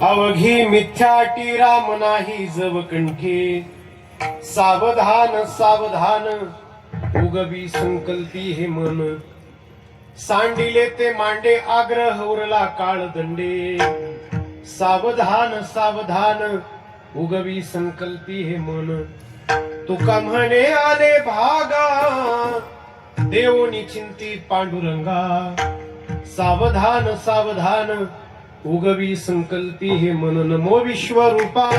अवघी मिथ्याटी राम नाही जवकंठी, सावधान सावधान उगवी संकल्पी हे मन, सांडिले ते मांडे आग्रह उरला काळदंडे, सावधान सावधान उगवी संकल्पी हे मन, तुका म्हणे आले भागा देवनी चिंती पांडुरंगा, सावधान सावधान उगवी संकल्पी हे मन, नमो विश्वरूपा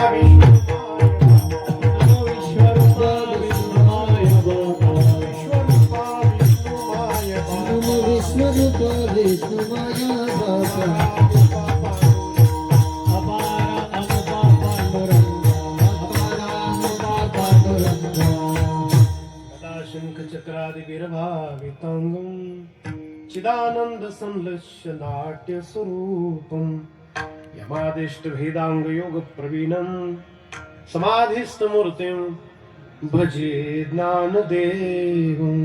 चक्रादि विरभावितांगम चिदानंद संलक्ष्य नाट्य स्वरूपम, यमादिष्ट भेदांग योग प्रवीणम समाधिस्थ मूर्तिम भजे ज्ञानदेवम,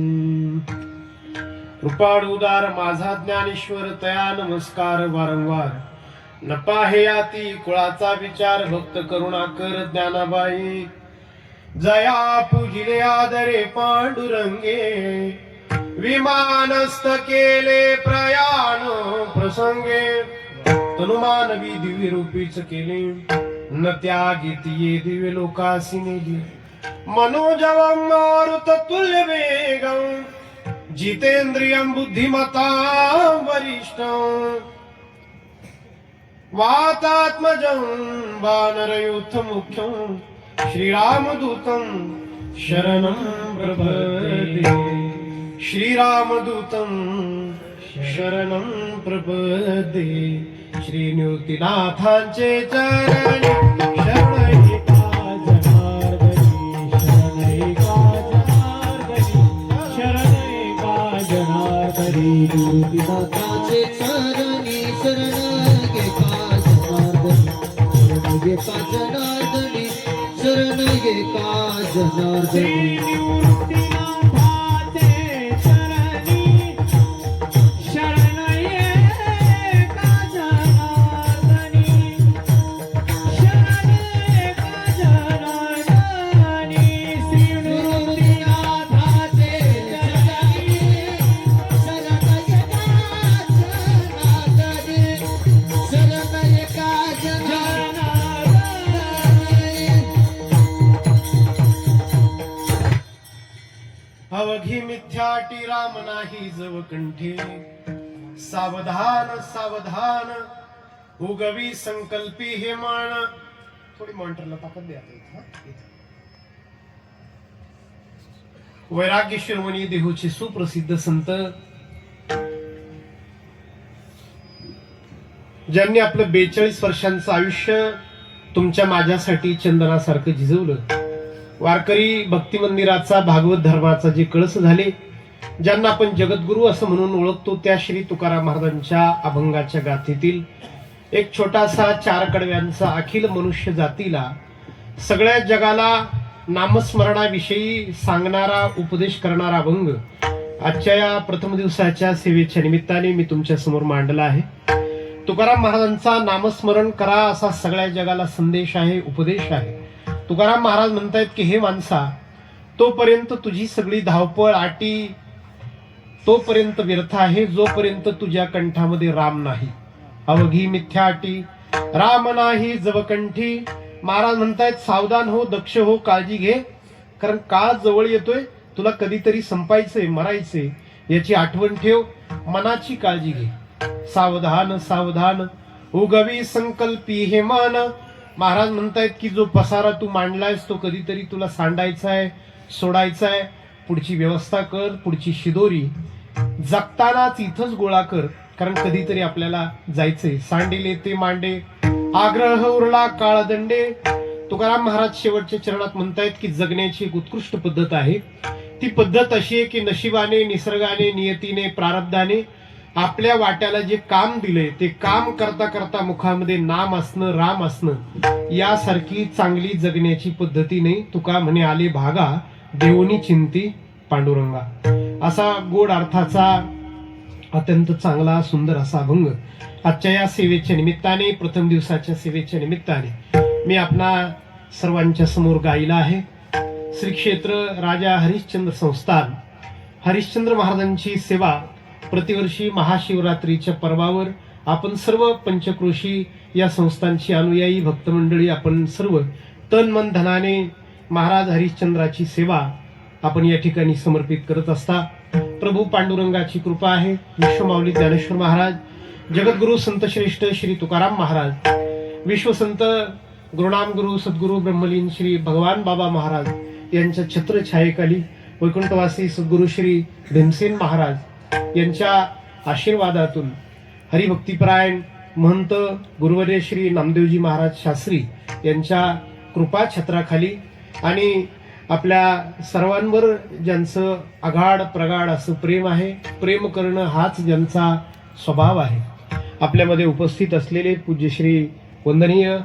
कृपाळू उदार माझा ज्ञानेश्वर तया नमस्कार वारंवार, न पाहे याती कुळाचा विचार भक्त करुणाकर ज्ञानाबाई, जया पूजिले आदरे पांडुरंगे, विमानस्थ केले प्रयाण प्रसंगे, तनुमानवी दिव्य रूपीच केले, न त्यागितीये दिव्य लोकासी नेली, मनोजवं मारुत तुल्य वेगं, जितेंद्रियं बुद्धिमता वरिष्ठं, वातात्मजं वानरयूथ मुख्यं, श्रीरामदूतं शरणं प्रपद्ये, श्रीरामदूतं शरणं प्रपद्ये, श्रीनिवृत्तीनाथांचे चरणी शरणैका जनार्दनी, शरणैका जनार्दनी, शरणैका जनार्दनी, निवृत्तीनाथांचे चरणी शरणैका जनार्दनी, शरणैका जनार्दनी, शरणैका जनार्दनी, अवघी मिथ्याटी राम नाही जवकंठी, सावधान सावधान उगवी संकल्पी हे मन, थोडी मॉनिटरला ताकद द्या. वैराग्य शिरोमणी देहूचे सुप्रसिद्ध संत, ज्यांनी आपलं 42 वर्षांचं आयुष्य तुमच्या माझ्यासाठी चंदनासारखं झिजवलं, वारकरी भक्ती मंदिराचा भागवत धर्माचा जे कळस झाले, ज्यांना आपण जगद्गुरु असं म्हणून ओळखतो, त्या श्री तुकाराम महाराजांच्या अभंगाच्या गाथेतील एक छोटासा 4 कडव्यांचा अखिल मनुष्य जातीला सगळ्या जगाला नामस्मरणाविषयी सांगणारा उपदेश करणारा अभंग आजच्या या प्रथम दिवसाच्या सेवेच्या निमित्ताने मी तुमच्या समोर मांडला आहे. तुकाराम महाराजांचा नामस्मरण करा असा सगळ्या जगाला संदेश आहे, उपदेश आहे. तुकाराम महाराज म्हणतायत की हे माणसा, तोपर्यंत तुझी सगळी धावपळ आटी तोपर्यंत व्यर्थ आहे जोपर्यंत तुझ्या कंठामध्ये राम नाही. अवघी मिथ्याटी राम नाही जवकंठी. महाराज म्हणतायत सावधान हो, दक्ष हो, काळजी घे, कारण काळ जवळ येतोय, तुला कधीतरी संपायचंय, मरायचंय, याची आठवण ठेव, मनाची काळजी घे. सावधान सावधान उगवी संकल्पी हे मन. महाराज म्हणतायत की जो पसारा तू मांडलायस तो कधीतरी तुला सांडायचा आहे, सोडायचा आहे. पुढची व्यवस्था कर, पुढची शिदोरी जगतानाच इथंच गोळा कर, कारण कधीतरी आपल्याला जायचंय. सांडिले ते मांडे आग्रह उरला काळदंडे. तुकाराम महाराज शेवटच्या चरणात म्हणतायत की जगण्याची एक उत्कृष्ट पद्धत आहे. ती पद्धत अशी आहे की नशिबाने, निसर्गाने, नियतीने, प्रारब्धाने आपल्या वाट्याला जे काम दिलंय ते काम करता करता मुखामध्ये नाम असणं, राम असणं, यासारखी चांगली जगण्याची पद्धती नाही. तुका म्हणे आले भागा देवनी चिंती पांडुरंगा. असा गोड अर्थाचा अत्यंत चांगला सुंदर असा अभंग आजच्या या सेवेच्या निमित्ताने, प्रथम दिवसाच्या सेवेच्या निमित्ताने मी आपणा सर्वांच्या समोर गायला आहे. श्री क्षेत्र राजा हरिश्चंद्र संस्थान हरिश्चंद्र महाराजांची सेवा प्रतिवर्षी महाशिवरात्रीच्या पर्वावर आपण सर्व पंचक्रोशी या संस्थांची अनुयायी भक्त मंडळी आपण सर्व तन मन धनाने महाराज हरिश्चंद्राची सेवा आपण या ठिकाणी समर्पित करत असता. प्रभू पांडुरंगाची कृपा आहे. विश्वमाऊली ज्ञानेश्वर महाराज, जगद्गुरु संत श्रेष्ठ श्री तुकाराम महाराज, विश्वसंत गुरुनाम गुरु सद्गुरु ब्रह्मलीन श्री भगवान बाबा महाराज यांच्या छत्रछायेखाली वैकुंठवासी सद्गुरु श्री भीमसेन महाराज यांच्या आशीर्वादातून हरिभक्तिपरायण महंत गुरुवर्य श्री नामदेवजी महाराज शास्त्री यांच्या कृपा छत्राखाली आणि आपल्या सर्वांवर ज्यांचं आघाड प्रगाढ असं प्रेम आहे, प्रेम करणं हाच ज्यांचा स्वभाव आहे, आपल्यामध्ये उपस्थित असलेले पूज्य श्री वंदनीय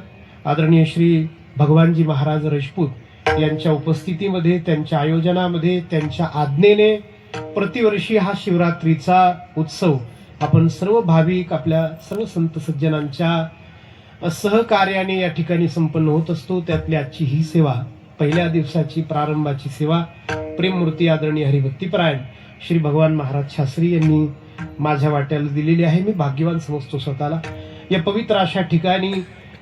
आदरणीय श्री भगवानजी महाराज राजपूत यांच्या उपस्थितीमध्ये, त्यांच्या आयोजनामध्ये, त्यांच्या आज्ञेने प्रतिवर्षी हा शिवरात्रीचा उत्सव आपण सर्व भाविक आपल्या सर्व संत सज्जनांच्या सहकार्याने या ठिकाणी संपन्न होत असतो. त्यातली आजची ही सेवा, पहिल्या दिवसाची प्रारंभाची सेवा प्रेममूर्ती आदरणीय हरिभक्तिपरायण श्री भगवान महाराज शास्त्री यांनी माझ्या वाट्याला दिलेली आहे. मी भाग्यवान समजतो स्वतःला. या पवित्र अशा ठिकाणी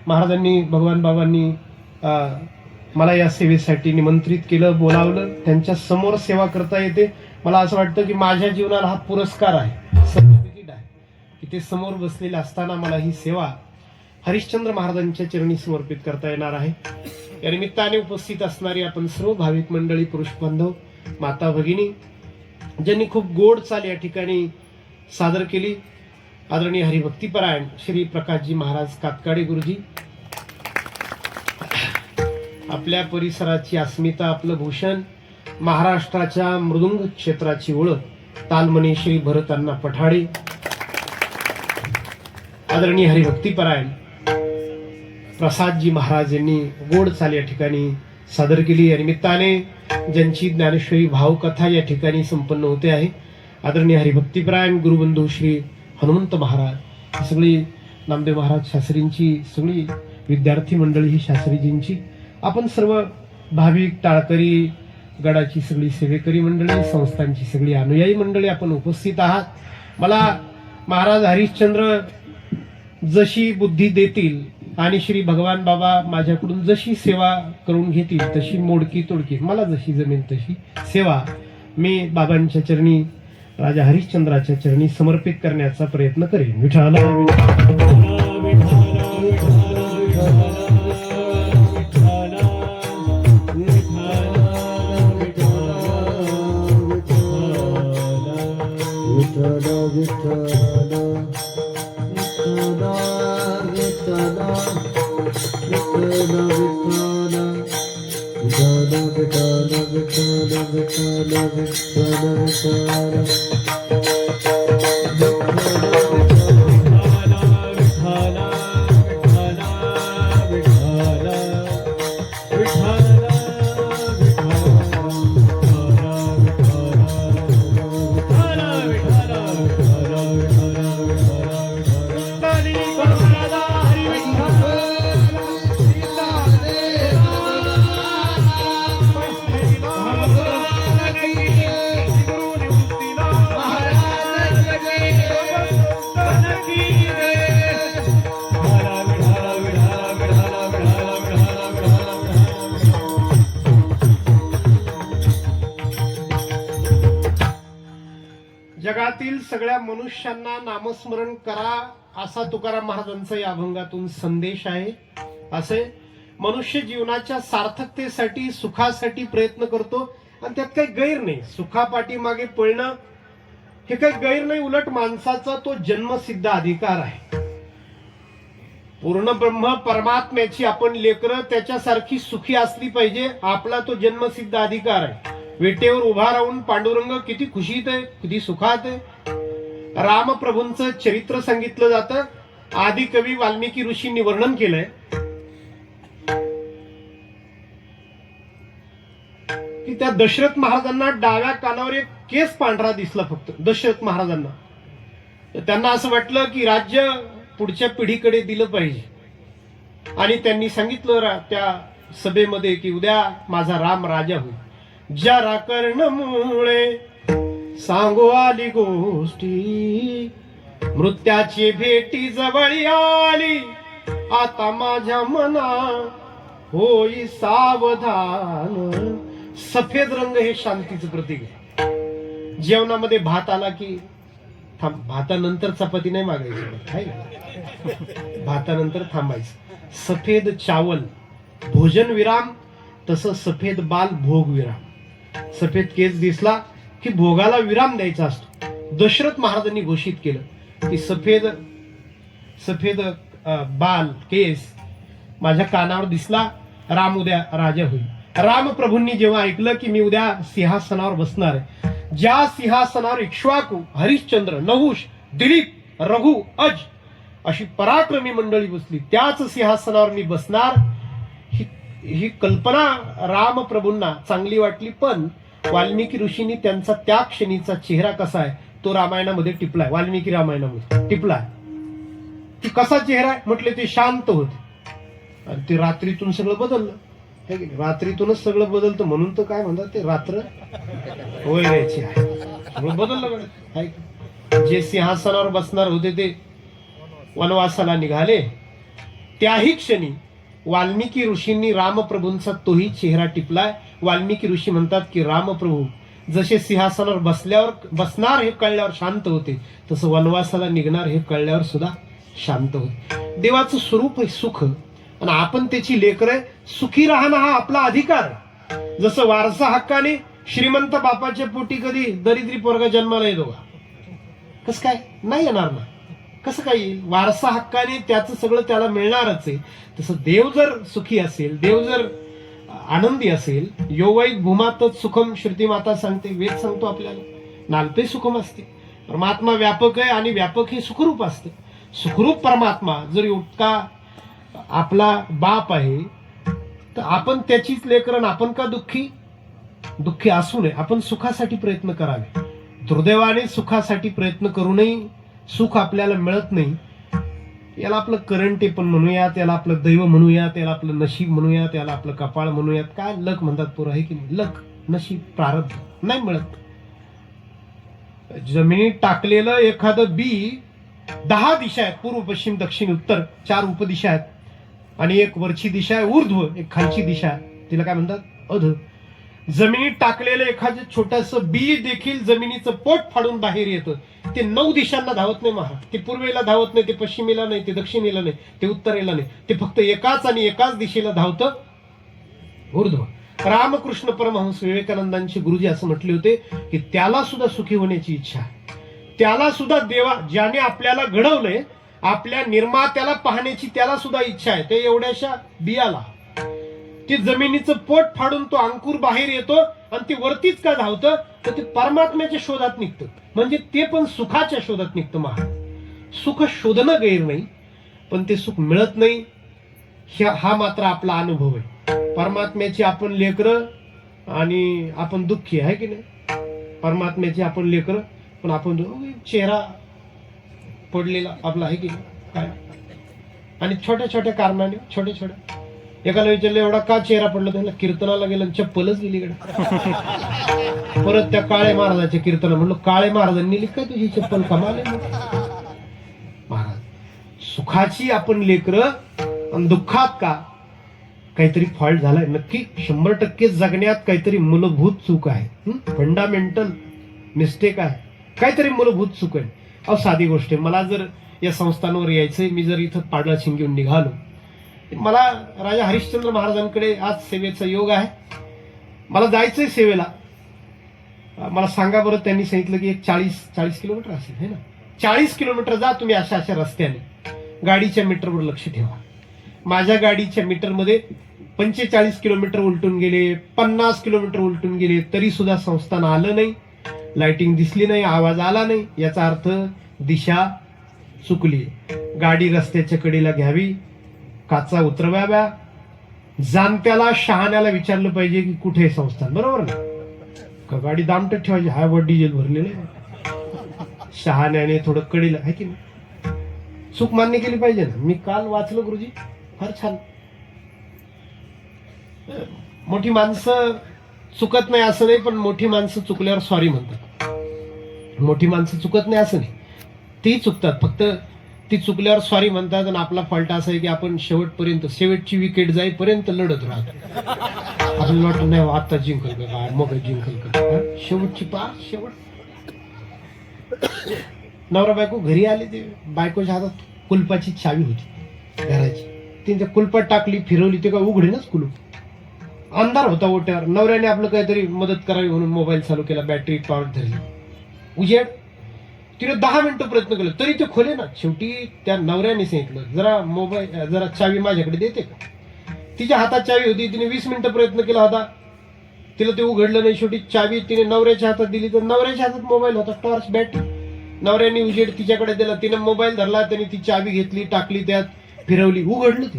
महाराजांनी, भगवान बाबांनी मला या सेवेसाठी निमंत्रित केलं, बोलावलं. त्यांच्या समोर सेवा करता येते. मला असं वाटतं की माझ्या जीवनाला हा पुरस्कार आहे, सर्टिफिकेट आहे की ते समोर बसलेले असताना मला ही सेवा हरिश्चंद्र महाराजांच्या चरणी समर्पित करता येणार आहे. या निमित्ताने उपस्थित असणारी आपण सर्व भाविक मंडळी, पुरुष बांधव, माता भगिनी, ज्यांनी खूप गोड चाल या ठिकाणी सादर केली. आदरणीय हरिभक्तिपरायण श्री प्रकाशजी महाराज कातकाडे गुरुजी, आपल्या परिसराची अस्मिता, आपलं भूषण, महाराष्ट्राच्या मृदुंग क्षेत्राची ओळख तालमणी श्री भरतांना पठाडे, आदरणीय हरिभक्तिपरायण प्रसादजी महाराज यांनी गोड चाल या ठिकाणी सादर केली. या निमित्ताने ज्यांची ज्ञानेश्वरी भावकथा या ठिकाणी संपन्न होते आहे, आदरणीय हरिभक्तिपरायण गुरुबंधू श्री हनुमंत महाराज, सगळी नामदेव महाराज शास्त्रींची सगळी विद्यार्थी मंडळी ही शास्त्रीजींची, आपण सर्व भाविक टाळकरी गडाची सगळी सेवेकरी मंडळी, संस्थांची सगळी अनुयायी मंडळी आपण उपस्थित आहात. मला महाराज हरिश्चंद्र जशी बुद्धी देतील आणि श्री भगवान बाबा माझ्याकडून जशी सेवा करून घेतील तशी मोडकी तोडकी मला जशी जमेल तशी सेवा मी बाबांच्या चरणी, राजा हरिश्चंद्राच्या चरणी समर्पित करण्याचा प्रयत्न करेन. विठ्ठला जगातील सगळ्या मनुष्यांना नामस्मरण करा असा तुकाराम महाराजांचा या अभंगातून संदेश आहे. असे मनुष्य जीवनाच्या सार्थकतेसाठी, सुखासाठी प्रयत्न करतो आणि त्यात काही गैर नाही. सुखापाठी मागे पळणं हे काही गैर नाही, उलट माणसाचा तो जन्मसिद्ध अधिकार आहे. पूर्ण ब्रह्म परमात्म्याची आपण लेकरं त्याच्यासारखी सुखी असली पाहिजे, आपला तो जन्मसिद्ध अधिकार आहे. विटेवर उभा राहून पांडुरंग किती खुशीत आहे, किती सुखात आहे. रामप्रभूंचं चरित्र सांगितलं जातं. आदि कवी वाल्मिकी ऋषींनी वर्णन केलंय की त्या दशरथ महाराजांना डाव्या कानावर एक केस पांढरा दिसला फक्त. दशरथ महाराजांना त्यांना असं वाटलं की राज्य पुढच्या पिढीकडे दिलं पाहिजे, आणि त्यांनी सांगितलं त्या सभेमध्ये की उद्या माझा राम राजा होईल. जरा कर्णमुळे सांगो आली गोष्टी, मृत्याची भेटी जवळ आली, आता माझ्या मना होई सावधान. सफेद रंग हे शांतीचं प्रतीक आहे. जेवणामध्ये भात आला की भातानंतर चपाती नाही मागायची, भातानंतर थांबायचं. सफेद चावल भोजन विराम, तसं सफेद बाल भोग विराम. सफेद केस दिसला की भोगाला विराम द्यायचा असतो. दशरथ महाराजांनी घोषित केलं की सफेद सफेद बाल केस माझ्या कानावर दिसला, राम उद्या राजा होईल. रामप्रभूंनी जेव्हा ऐकलं की मी उद्या सिंहासनावर बसणार आहे, ज्या सिंहासनावर इक्ष्वाकू, हरिश्चंद्र, नहुष, दिलीप, रघु, अज अशी पराक्रमी मंडळी बसली, त्याच सिंहासनावर मी बसणार, ही कल्पना रामप्रभूंना चांगली वाटली. पण वाल्मिकी ऋषींनी त्यांचा त्या क्षणीचा चेहरा कसा आहे तो रामायणामध्ये टिपलाय, वाल्मिकी रामायणामध्ये टिपलाय. की कसा चेहरा आहे म्हटले, ते शांत होते, आणि ते रात्रीतून सगळं बदललं. रात्रीतूनच सगळं बदलतं म्हणून तर काय म्हणतात ते रात्र वैरायची आहे, सगळं बदललं. जे सिंहासनावर बसणार होते ते वनवासाला निघाले, त्याही क्षणी वाल्मिकी ऋषींनी रामप्रभूंचा तोही चेहरा टिपलाय. वाल्मिकी ऋषी म्हणतात की रामप्रभू जसे सिंहासनावर बसणार हे कळल्यावर शांत होते, तसं वनवासाला निघणार हे कळल्यावर सुद्धा शांत होते. देवाचं स्वरूप आहे सुख, आणि आपण त्याची लेकरं, सुखी राहणं हा आपला अधिकार आहे. जसं वारसा हक्काने श्रीमंत बापाच्या पोटी कधी दरिद्री पोरगा जन्माला येतो का? कसं काय? नाही येणार ना. कसं काय येईल? वारसा हक्काने त्याचं सगळं त्याला मिळणारच आहे. तसं देव जर सुखी असेल, देव जर आनंदी असेल, यो वै भूमातच सुखम श्रुती माता सांगते, वेद सांगतो आपल्याला, नाल्पे सुखम असते. परमात्मा व्यापक आहे, आणि व्यापक हे सुखरूप असते. सुखरूप परमात्मा जर इतका आपला बाप आहे, तर आपण त्याचीच लेकरं, आपण का दुःखी असू नये. आपण सुखासाठी प्रयत्न करावे. दुर्दैवाने सुखासाठी प्रयत्न करूनही सुख आपल्याला मिळत नाही. याला आपलं करंटे पण म्हणूयात, याला आपलं दैव म्हणूयात, याला आपलं नशीब म्हणूयात, याला आपलं कपाळ म्हणूयात, काय लक म्हणतात पोरं, आहे की नाही? लक, नशीब, प्रारब्ध नाही मिळत. जमिनीत टाकलेलं एखादं बी 10 दिशा आहेत, पूर्व, पश्चिम, दक्षिण, उत्तर, 4 उपदिशा आहेत, आणि एक वरची दिशा आहे ऊर्ध्व, एक खालची दिशा आहे, तिला काय म्हणतात? अध. जमिनीत टाकलेलं एखादं छोटस बी देखील जमिनीचं पोट फाडून बाहेर येतं. ते 9 दिशांना धावत नाही महाराज. ते पूर्वेला धावत नाही, ते पश्चिमेला नाही, ते दक्षिणेला नाही, ते उत्तरेला नाही. ते फक्त एकाच दिशेला धावतं, ऊर्ध्व. रामकृष्ण परमहंस विवेकानंदांचे गुरुजी असं म्हटले होते की त्याला सुद्धा सुखी होण्याची इच्छा आहे. त्याला सुद्धा देवा ज्याने आपल्याला घडवलंय, आपल्या निर्मात्याला पाहण्याची त्याला सुद्धा इच्छा आहे. ते एवढ्याशा बियाला ते जमिनीचं पोट फाडून तो अंकुर बाहेर येतो, आणि ते वरतीच का धावतं, तर ते परमात्म्याच्या शोधात निघतं. म्हणजे ते पण सुखाच्या शोधात निघतं महाराज. सुख शोधणं गैर नाही, पण ते सुख मिळत नाही, हा मात्र आपला अनुभव आहे. परमात्म्याची आपण लेकरं आणि आपण दुःखी आहे की नाही? परमात्म्याची आपण लेकरं, पण आपण चेहरा पडलेला आपला आहे की नाही? काय? आणि छोट्या छोट्या कारणाने, छोट्या एकाला विचारलं एवढा का चेहरा पडला, त्याला कीर्तनाला गेलं, चप्पलच गेली कडे. परत त्या काळे महाराजाच्या कीर्तना म्हणलं, काळे महाराजांनी लिहिली काय तुझी चप्पल? कमाल आहे महाराज. सुखाची आपण लेकरं, आणि दुःखात का काहीतरी फॉल्ट झालाय नक्की. 100% जगण्यात काहीतरी मूलभूत चूक आहे, फंडामेंटल मिस्टेक आहे, काहीतरी मूलभूत चूक आहे. अहो साधी गोष्ट आहे, मला जर या संस्थांवर यायचंय, मी जर इथं पाडला शिंगेऊन निघालो, मला राजा हरिश्चंद्र महाराजांकडे आज सेवेचा योग आहे, मला जायचंय सेवेला, मला सांगा बरं. त्यांनी सांगितलं की एक 40 किलोमीटर असेल, है ना, 40 किलोमीटर जा तुम्ही अशा रस्त्याने, गाडीच्या मीटरवर लक्ष ठेवा. माझ्या गाडीच्या मीटरमध्ये 45 किलोमीटर उलटून गेले, 50 किलोमीटर उलटून गेले, तरी सुद्धा संस्थान आलं नाही, लाइटिंग दिसली नाही, आवाज आला नाही. याचा अर्थ दिशा चुकली. गाडी रस्त्याच्या कडेला घ्यावी, काचा उतरवाव्या, जाणत्याला शहाण्याला विचारलं पाहिजे की कुठे संस्थान, बरोबर ना? का गाडी दामटत ठेवायची, हायवर डिझेल भरलेले, शहाण्याने थोडं कळील आहे की नाही, चूक मान्य केली पाहिजे ना. मी काल वाचलो गुरुजी, फार छान. मोठी माणसं चुकत नाही असं नाही, पण मोठी माणसं चुकल्यावर सॉरी म्हणतात. मोठी माणसं चुकत नाही असं नाही, ती चुकतात, फक्त ती चुकल्यावर सॉरी म्हणतात. आणि आपला फॉल्ट असा आहे की आपण शेवटपर्यंत, शेवटची विकेट जाईपर्यंत लढत राहतो. आपल्याला वाटतं नाही आता जिंकल का, मग जिंकल का, शेवटची पार शेवट. नवरा बायको घरी आले, ते बायकोच्या हातात कुलपाची चावी होती घराची, तिने कुलपात टाकली, फिरवली, ते का उघडेनच कुलूप. अंधार होता ओट्यावर. नवऱ्याने आपलं काहीतरी मदत करावी म्हणून मोबाईल चालू केला, बॅटरी पॉवर धरली, उजेड. तिने 10 मिनिटं प्रयत्न केला तरी ते खोले ना. शेवटी त्या नवऱ्याने सांगितलं, जरा मोबाईल, जरा चावी माझ्याकडे देते का. तिच्या हातात चावी होती, तिने 20 मिनिटं प्रयत्न केला होता, तिला ते उघडलं नाही. शेवटी चावी तिने नवऱ्याच्या हातात दिली, तर नवऱ्याच्या हातात मोबाईल होता, टॉर्च, बॅटरी. नवऱ्याने उजेड तिच्याकडे दिला, तिने मोबाईल धरला, त्याने ती चावी घेतली, टाकली त्यात, फिरवली, उघडलं. ते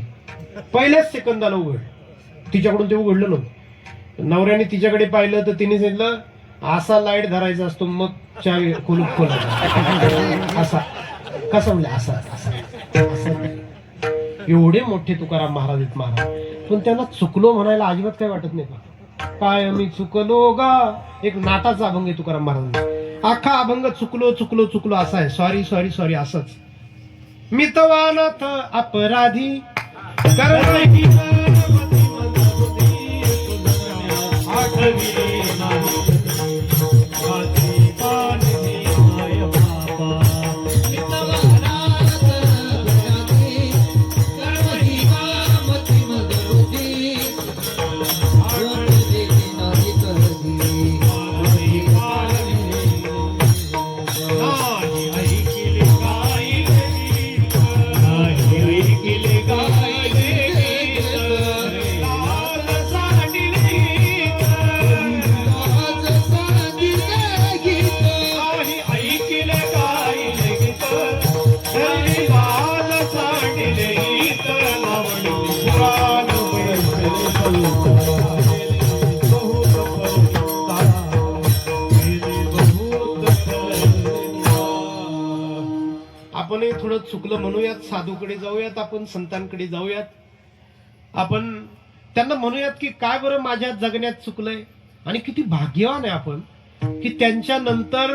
पहिल्याच सेकंदाला उघडलं, तिच्याकडून ते उघडलं नव्हतं. नवऱ्याने तिच्याकडे पाहिलं तर तिने सांगितलं, असा लाईट धरायचा असतो मग चावी कुलूप खोलायचा. असा कसा म्हणजे असा असा. एवढे मोठे तुकाराम महाराज आहेत महाराज, पण त्यांना चुकलो म्हणायला अजिबात काय वाटत नाही का. काय मी चुकलो गा, एक नाटाचा अभंग आहे तुकाराम महाराज. अख्खा अभंग चुकलो चुकलो चुकलो असा आहे, सॉरी सॉरी सॉरी असंच. मी तवानाथ अपराधी करणारी आपणही थोडं चुकलं म्हणूयात, साधूकडे जाऊयात, आपण संतांकडे जाऊयात, आपण त्यांना म्हणूयात की काय बरं माझ्या जगण्यात चुकलंय, आणि किती भाग्यवान आहे आपण की त्यांच्या नंतर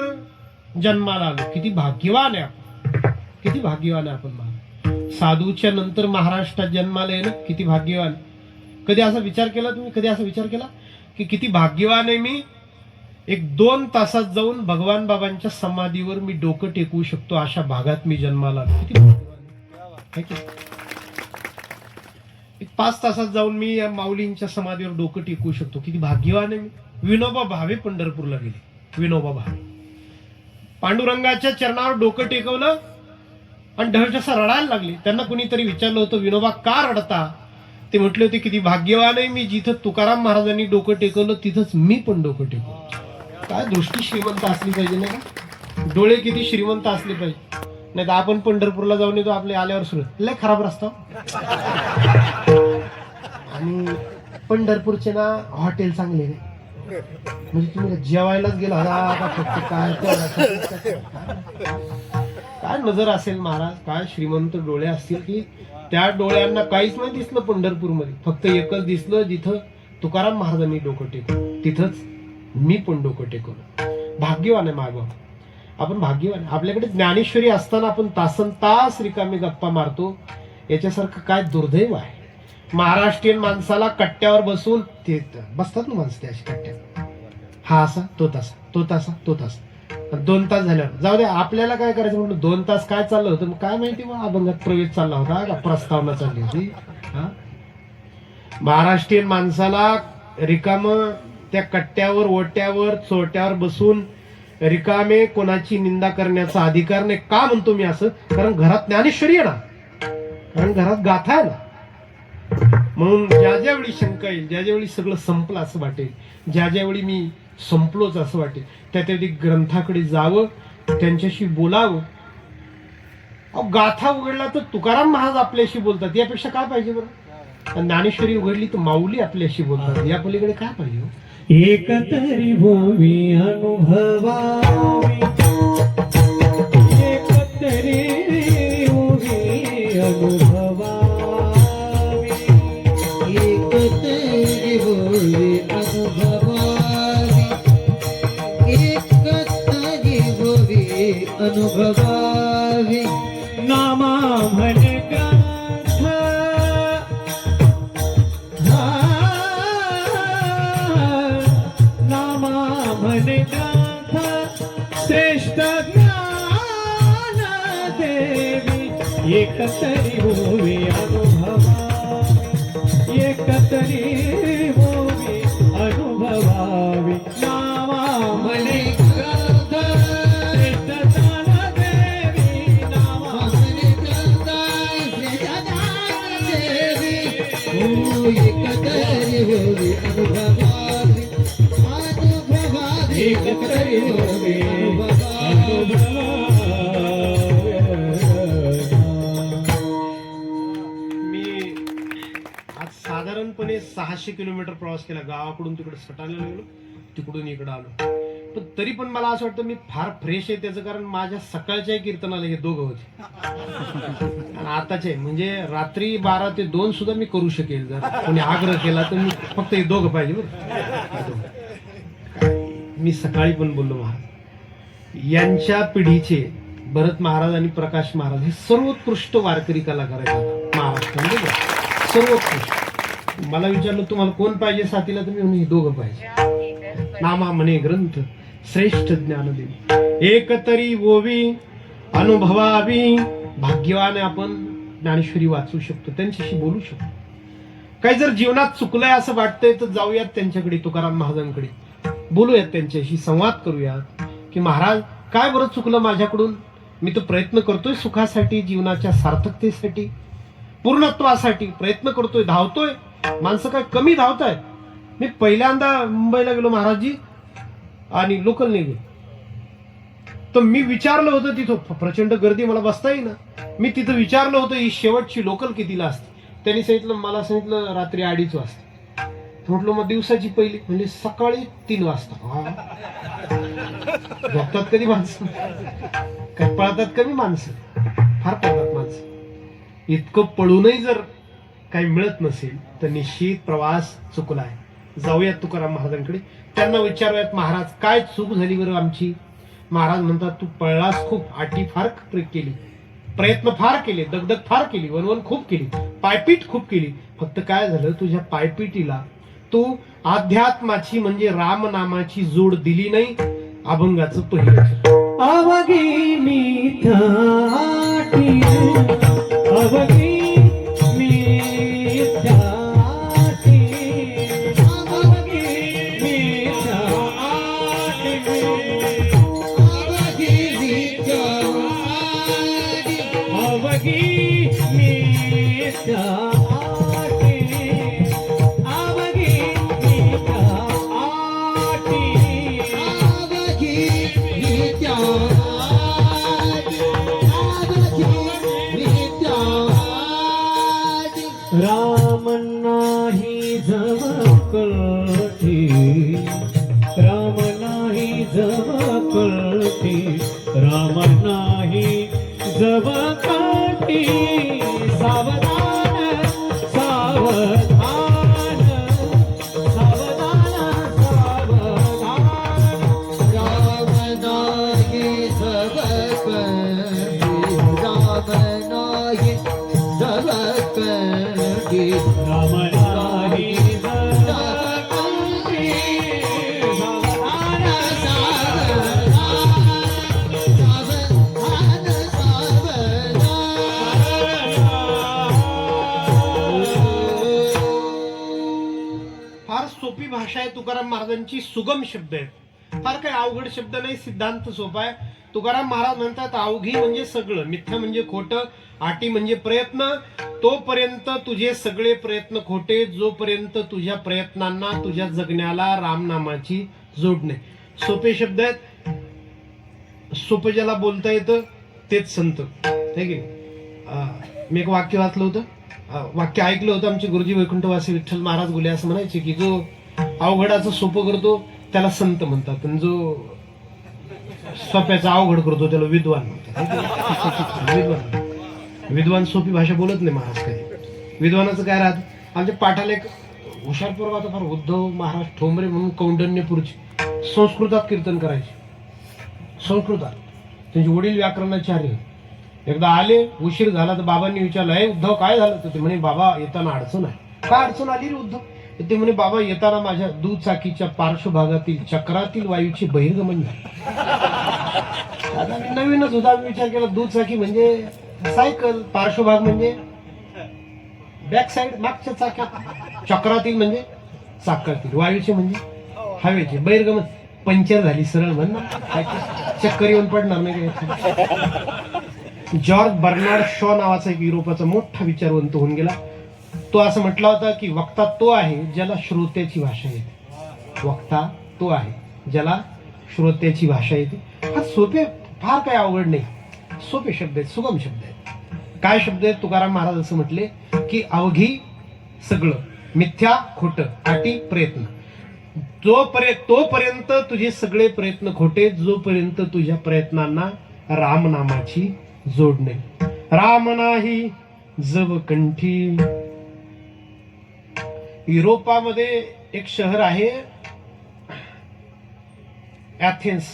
जन्माला आलो. किती भाग्यवान आहे आपण, किती भाग्यवान आहे आपण. साधूच्या नंतर महाराष्ट्रात जन्माला आहे ना, किती भाग्यवान. कधी असा विचार केला तुम्ही, कधी असा विचार केला की किती भाग्यवान आहे मी, 1-2 तासात जाऊन भगवान बाबांच्या समाधीवर मी डोकं टेकवू शकतो, अशा भागात मी जन्माला आलो. किती भाग्यवान आहे. 5 तासात जाऊन मी या माऊलींच्या समाधीवर डोकं टेकवू शकतो, किती भाग्यवान आहे मी. विनोबा भावे पंढरपूरला गेले, विनोबा भावे पांडुरंगाच्या चरणावर डोकं टेकवलं आणि ढळठसा रडायला लागले. त्यांना कुणीतरी विचारलं होतं, विनोबा का रडता. ते म्हटले होते, किती भाग्यवान आहे मी, जिथं तुकाराम महाराजांनी डोकं टेकवलं तिथंच मी पण डोकं टेकवलं. काय दृष्टी श्रीमंत असली पाहिजे नाही का, डोळे किती श्रीमंत असले पाहिजे. नाही तर आपण पंढरपूरला जाऊन येतो, आपले आल्यावर सुरू लय खराब रस्ता. आणि पंढरपूरचे ना हॉटेल चांगले नाही, म्हणजे तुम्ही जेवायलाच गेला होता फक्त काय नजर असेल महाराज, काय श्रीमंत डोळे असतील की त्या डोळ्यांना काहीच नाही दिसलं पंढरपूरमध्ये. फक्त एकच दिसलं, जिथं तुकाराम महाराजांनी डोकं टेकवलं तिथंच मी पण डोकं टेकवलं. भाग्यवान आहे मागवा, आपण भाग्यवान. आपल्याकडे ज्ञानेश्वरी असताना आपण तासन तास रिकामी गप्पा मारतो, याच्यासारखं काय दुर्दैव आहे. महाराष्ट्रीयन माणसाला कट्ट्यावर बसून, ते बसतात ना माणसं त्या अशी कट्ट्यावर, हा असा तो तसा, तो तसा तो तसा, 2 तास झाल्यावर जाऊ द्या. आपल्याला काय करायचं म्हणलं, 2 तास काय चाललं होतं मग काय माहिती, मग अभंगात प्रवेश चालला होता का प्रस्तावना चालली होती. महाराष्ट्रीयन माणसाला रिकाम त्या कट्ट्यावर, ओट्यावर, चोट्यावर बसून रिकामे कोणाची निंदा करण्याचा अधिकार नाही. का म्हणतो मी असं, कारण घरात ज्ञानेश्वरी आहे ना, कारण घरात गाथा आहे ना. म्हणून ज्या ज्यावेळी शंका येईल, ज्या ज्यावेळी सगळं संपलं असं वाटेल, ज्या ज्यावेळी मी संपलोच असं वाटेल, त्या त्यावेळी ग्रंथाकडे जावं, त्यांच्याशी बोलावं. गाथा उघडला तर तुकाराम महाराज आपल्याशी बोलतात, यापेक्षा काय पाहिजे बरं. ज्ञानेश्वरी उघडली तर माऊली आपल्याशी बोलतात, या पलीकडे काय पाहिजे. एकतरी भूमी अनुभवावी एकतरी ओवी अनुभवावी, एकतरी ओवी अनुभवावी, एकतरी ओवी अनुभवावी. नामा म्हणे ग्रंथ, नामा म्हणे ग्रंथ, श्रेष्ठ ज्ञान देवी. एकतरी होवे अनुभवावी, एकतरी होवे अनुभवावी. नामा म्हणे ग्रंथ, श्रेष्ठ ज्ञान देवी. नामा म्हणे ग्रंथ, श्रेष्ठ ज्ञान देवी. हो एकतरी होवे अनुभवावी, अनुभवावी. एकतरी होवे मी आज साधारणपणे 600 किलोमीटर प्रवास केला. गावाकडून तिकडे सटाण्याला गेलो, तिकडून इकडे आलो. पण तरी पण मला असं वाटतं मी फार फ्रेश आहे. त्याचं कारण माझ्या सकाळच्या कीर्तनाला हे दोघं होते आणि आताचे म्हणजे रात्री 12 ते 2 सुद्धा मी करू शकेल. जर कोणी आग्रह केला तर मी फक्त हे दोघं पाहिजे बरं. मी सकाळी पण बोललो, महाराज यांच्या पिढीचे भरत महाराज आणि प्रकाश महाराज हे सर्वोत्कृष्ट वारकरी कलाकार आहेत महाराष्ट्रामध्ये, सर्वोत्कृष्ट. मला विचारलं तुम्हाला कोण पाहिजे साथीला, तर मी म्हणून हे दोघं पाहिजे. नामा म्हणे ग्रंथ, श्रेष्ठ ज्ञान देवी. एकतरी ओवी अनुभवावी. भाग्यवान आपण ज्ञानेश्वरी वाचू शकतो, त्यांच्याशी बोलू शकतो. काही जर जीवनात चुकलंय असं वाटतंय तर जाऊयात त्यांच्याकडे, तुकाराम महाराजांकडे बोलूयात, त्यांच्याशी संवाद करूयात की महाराज काय बरं चुकलं माझ्याकडून. मी तर प्रयत्न करतोय सुखासाठी, जीवनाच्या सार्थकतेसाठी, पूर्णत्वासाठी प्रयत्न करतोय, धावतोय. माणसं काय कमी धावतायत. मी पहिल्यांदा मुंबईला गेलो महाराजजी आणि लोकलने गेलो, तर मी विचारलं होतं तिथं प्रचंड गर्दी, मला बसता येईना. मी तिथं विचारलं होतं ही शेवटची लोकल कितीला असते. त्यांनी सांगितलं, मला सांगितलं रात्री 2:30 वाजता. म्हटलं मग दिवसाची पहिली, म्हणजे सकाळी 3 वाजता. झोपतात कधी माणसं, काय पळतात कमी माणसं, फार पळतात माणसं. इतकं पळूनही जर काही मिळत नसेल तर निश्चित प्रवास चुकलाय. जाऊयात तुकाराम महाराजांकडे, त्यांना विचारूयात महाराज काय चूक झाली बरं आमची. महाराज म्हणतात तू पळलास खूप, आटी फार केली, प्रयत्न फार केले, दगदग फार केली, वनवन खूप केली, पायपीट खूप केली. फक्त काय झालं, तुझ्या पायपीटीला तू अध्यात्माची म्हणजे रामनामाची जोड दिली नाही. अभंगाचं पहिलं अवघी मिथ्याटी, अवघी मिथ्याटी, अवघी मिथ्याटी, अवघी मिथ्याटी, अवघी मिथ्याटी. राम नाही जवकळती, राम नाही जवकळती, राम नाही जवकळती. सावधान सावधान सावधान सावधान. राम नाही जवकळती, राम नाही जवकळती, राम नाही जवकळती. सावधान सावधान सावधान सावधान. फार सोपी भाषा आहे तुकाराम महाराजांची, सुगम शब्द आहेत, फार काही अवघड शब्द नाही. सिद्धांत सोपा आहे. तुकाराम महाराज म्हणतात अवघी म्हणजे सगळं, मिथ्या म्हणजे खोटं, आटी म्हणजे प्रयत्न. तोपर्यंत तुझे सगळे प्रयत्न खोटे, जोपर्यंत तुझ्या प्रयत्नांना, तुझ्या जगण्याला रामनामाची जोड नाही. सोपे शब्द आहेत, सोपं ज्याला बोलता येतं तेच संत आहे की. मी एक वाक्य वाचलं होतं, वाक्य ऐकलं होतं. आमचे गुरुजी वैकुंठवासी विठ्ठल महाराज गुले असं म्हणायचे की जो अवघडाचं सोपं करतो त्याला संत म्हणतात, आणि जो सोप्याचा अवघड करतो त्याला विद्वान म्हणतात. विद्वान विद्वान सोपी भाषा बोलत नाही महाराज कधी. विद्वानाचं काय राहत आमच्या पाठाला एक हुशार पोरगा होता फार, उद्धव महाराज ठोंबरे म्हणून कौंडण्यपूरचे, संस्कृतात कीर्तन करायचे. संस्कृतात त्यांचे वडील व्याकरणाचार्य. एकदा आले, उशीर झाला तर बाबांनी विचारलं, हे उद्धव काय झालं? तर ते म्हणे बाबा येताना अडचण आहे. काय अडचण आली रे उद्धव? तर ते म्हणे बाबा येताना माझ्या दुचाकीच्या पार्श्वभागातील चक्रातील वायूचे बहिर्गमन झाले. आता मी नवीनच होता, मी विचार केला दुचाकी म्हणजे सायकल, पार्श्वभाग म्हणजे बॅक साइड मागच्या चाकात, चक्रातील म्हणजे चाकातील, वायूचे म्हणजे हवेचे, बहिर्गमन पंक्चर झाली सरळ म्हण ना, चक्कर येऊन पडणार नाही का? जॉर्ज बर्नार्ड शॉ नावाचा एक युरोपाचा मोठा विचारवंत होऊन गेला. तो असं म्हटला होता की वक्ता तो आहे ज्याला श्रोत्याची भाषा येते. वक्ता तो आहे ज्याला श्रोत्याची भाषा येते. हा सोपे, फार काही अवघड नाही, सोपे शब्द आहेत, सुगम शब्द आहेत. काय शब्द आहेत? तुकाराम महाराज असं म्हटले की अवघी सगळं, मिथ्या खोटं, आटी प्रयत्न. तोपर्यंत तुझे सगळे प्रयत्न खोटे जोपर्यंत तुझ्या प्रयत्नांना रामनामाची जोड नाही. राम नाही जब कंठी. युरोपामध्ये एक शहर आहे ॲथेन्स,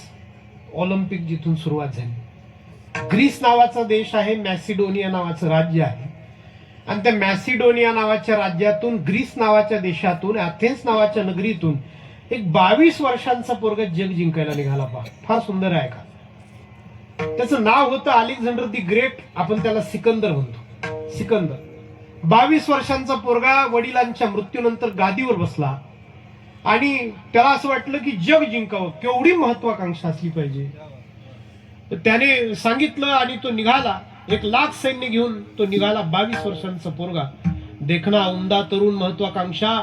ऑलिम्पिक जिथून सुरुवात झाली. ग्रीस नावाचा देश आहे, मॅसिडोनिया नावाचं राज्य आहे, आणि त्या मॅसिडोनिया नावाच्या राज्यातून, ग्रीस नावाच्या देशातून, ॲथेन्स नावाच्या नगरीतून एक 22 वर्षांचा पोरगा जग जिंकायला निघाला. पहा, फार सुंदर आहे का? त्याचं नाव होतं अलेक्झांडर दी ग्रेट. आपण त्याला सिकंदर म्हणतो, सिकंदर. 22 वर्षांचा पोरगा वडिलांच्या मृत्यूनंतर गादीवर बसला आणि त्याला असं वाटलं की जग जिंकावं, केवढी महत्वाकांक्षा असली पाहिजे. तर त्याने सांगितलं आणि तो निघाला. 1,00,000 सैन्य घेऊन तो निघाला. 22 वर्षांचा पोरगा, देखणा उमदा तरुण, महत्वाकांक्षा,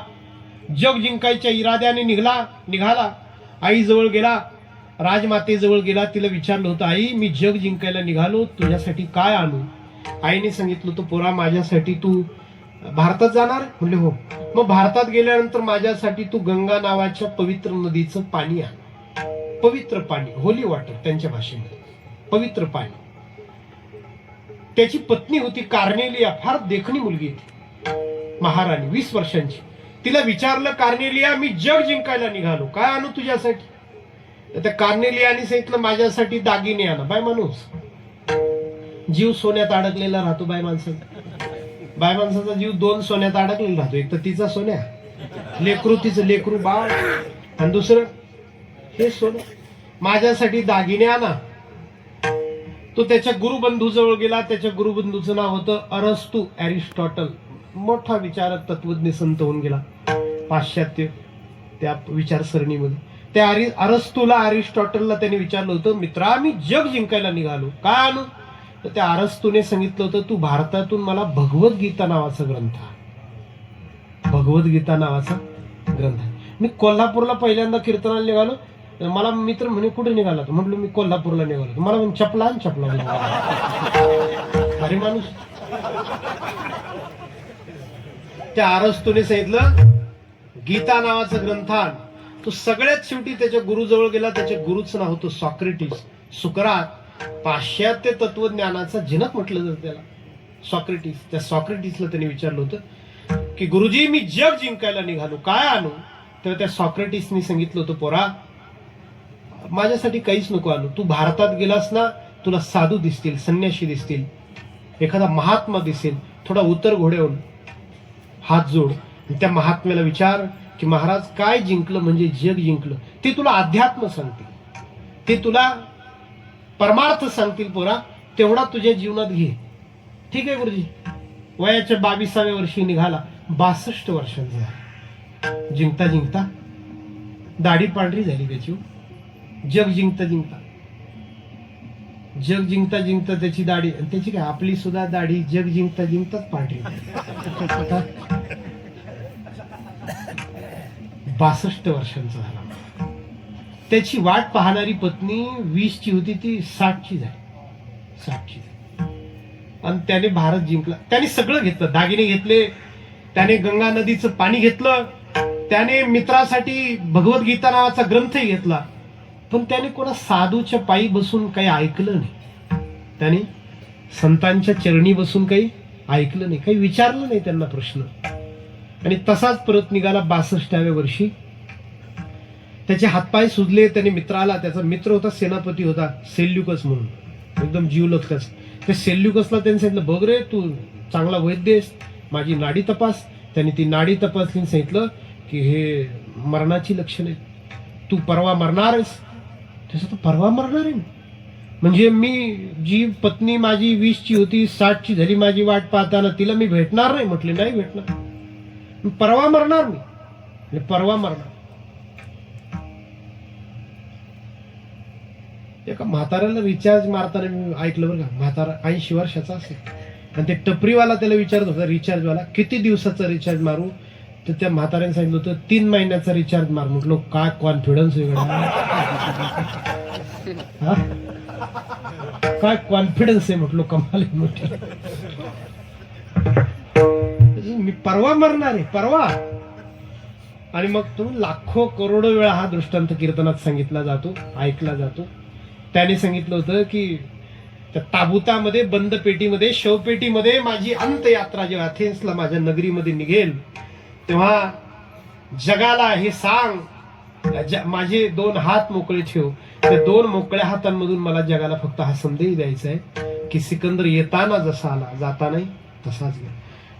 जग जिंकायच्या इराद्याने निघाला. आईजवळ गेला, राजमातेजवळ गेला. तिला विचारलं होतं, आई मी जग जिंकायला निघालो, तुझ्यासाठी काय आणू? आईने सांगितलं होतं, पोरा माझ्यासाठी तू भारतात जाणार? म्हणले हो. मग भारतात गेल्यानंतर माझ्यासाठी तू गंगा नावाच्या पवित्र नदीचं पाणी आण. पवित्र पाणी, होली वॉटर त्यांच्या भाषेमध्ये, पवित्र पाणी. त्याची पत्नी होती कार्नेलिया, फार देखणी मुलगी होती, महाराणी, 20 वर्षांची. तिला विचारलं, कार्नेलिया मी जग जिंकायला निघालो, काय आणू तुझ्यासाठी? त्या कार्नेलियाने सांगितलं, माझ्यासाठी दागिने आणा. बाय माणूस, जीव सोन्यात अडकलेला राहतो. बाय माणसाचा जीव 2 सोन्यात अडकलेला राहतो. एक तर तिचा सोन्या, लेकरू तिचं लेकरू बाळ, आणि दुसरं हे सोनं. माझ्यासाठी दागिने आणा. तो त्याच्या गुरुबंधूजवळ गेला. त्याच्या गुरुबंधूचं नाव होतं अरस्तू, एरिस्टॉटल, मोठा विचारक तत्वज्ञ संत होऊन गेला पाश्चात्य त्या विचारसरणीमध्ये. त्या अरस्तूला, अरिस्टॉटलला त्याने विचारलं होतं, मित्रा मी जग जिंकायला निघालो, काय आणू? तर त्या अरस्तूने सांगितलं होतं, तू भारतातून मला भगवद्गीता नावाचा ग्रंथ, भगवद्गीता नावाचा ग्रंथ. मी कोल्हापूरला पहिल्यांदा कीर्तनाला निघालो. मला मित्र म्हणे कुठे निघाला? म्हटलं मी कोल्हापूरला निघालो. मला म्हणे चपला अरे माणूस. त्या अरस्तूने सांगितलं गीता नावाचा ग्रंथ आण. तो सगळ्यात शेवटी त्याच्या गुरुजवळ गेला. त्याच्या गुरुचं नाव होतं सॉक्रेटिस, सुकरात. पाश्चात्य तत्वज्ञानाचा जनक म्हटलं जातं त्याला, सॉक्रेटिस. त्या सॉक्रेटिसला त्याने विचारलं होतं की गुरुजी मी जग जिंकायला निघालो, काय आणू? तर त्या सॉक्रेटिसने सांगितलं होतं, पोरा माझ्यासाठी काहीच नको आणू. तू भारतात गेलास ना, तुला साधू दिसतील, संन्याशी दिसतील, एखादा महात्मा दिसेल, थोडा उतर घोड्यावरून हात जोड. त्या महात्म्याला विचार की महाराज काय जिंकलं म्हणजे जग जिंकलं? ते तुला अध्यात्म सांगतील, ते तुला परमार्थ सांगतील. पोरा तेवढा तुझ्या जीवनात घे. ठीक आहे गुरुजी. वयाच्या 22व्या वर्षी निघाला. 62 वर्षांचा झाला. जिंकता जिंकता दाढी पांढरी झाली त्याची. जग जिंकता जिंकता त्याची दाढी, आणि त्याची काय आपली सुद्धा दाढी जग जिंकता जिंकताच पांढरी. 62 वर्षांचा झाला. त्याची वाट पाहणारी पत्नी 20ची होती, ती 60ची झाली. आणि त्याने भारत जिंकला. त्याने सगळं घेतलं, दागिने घेतले, त्याने गंगा नदीचं पाणी घेतलं, त्याने मित्रासाठी भगवद्गीता नावाचा ग्रंथही घेतला. पण त्याने कोणा साधूच्या पायी बसून काही ऐकलं नाही, त्याने संतांच्या चरणी बसून काही ऐकलं नाही, काही विचारलं नाही त्यांना प्रश्न. आणि तसाच परत निघाला 62व्या वर्षी. त्याचे हातपाय सुजले. त्याने मित्राला, त्याचा मित्र होता, सेनापती होता सेल्युकस म्हणून, एकदम जीवलग त्याच. त्या सेल्युकसला त्यांनी सांगितलं, बघ रे तू चांगला वैद्य आहेस, माझी नाडी तपास. त्याने ती नाडी तपासली, सांगितलं की हे मरणाची लक्षण आहेत, तू परवा मरणार आहेस. तसं तर परवा मरणार आहे म्हणजे मी जी पत्नी माझी 20ची होती 60ची झाली माझी वाट पाहताना, तिला मी भेटणार नाही. म्हटले नाही भेटणार, मी परवा मरणार. मी परवा मरणार. एका म्हाताऱ्याला रिचार्ज मारताना मी ऐकलं बरं का, म्हातारा 80 वर्षाचा असेल आणि ते टपरीवाला त्याला विचारत होता, रिचार्जवाला किती दिवसाचा रिचार्ज मारू. तर त्या म्हाताऱ्याने सांगितलं होतं 3 महिन्याचा रिचार्ज मार. म्हटलं काय कॉन्फिडन्स वेगळा, काय कॉन्फिडन्स आहे म्हटलो, कमाल आहे मोठी. मी परवा मरणार आहे, परवा. आणि मग तो लाखो करोडो वेळा हा दृष्टांत कीर्तनात सांगितला जातो, ऐकला जातो. त्याने सांगितलं होतं की त्या ताबुतामध्ये, बंद पेटीमध्ये, शवपेटीमध्ये माझी अंतयात्रा जेव्हा अथेन्सला माझ्या नगरीमध्ये निघेल तेव्हा जगाला हे सांग, माझे 2 हात मोकळे ठेव. त्या 2 मोकळ्या हातांमधून मला जगाला फक्त हा संदेश द्यायचा आहे की सिकंदर येताना जसा आला जातानाही तसाच गेला.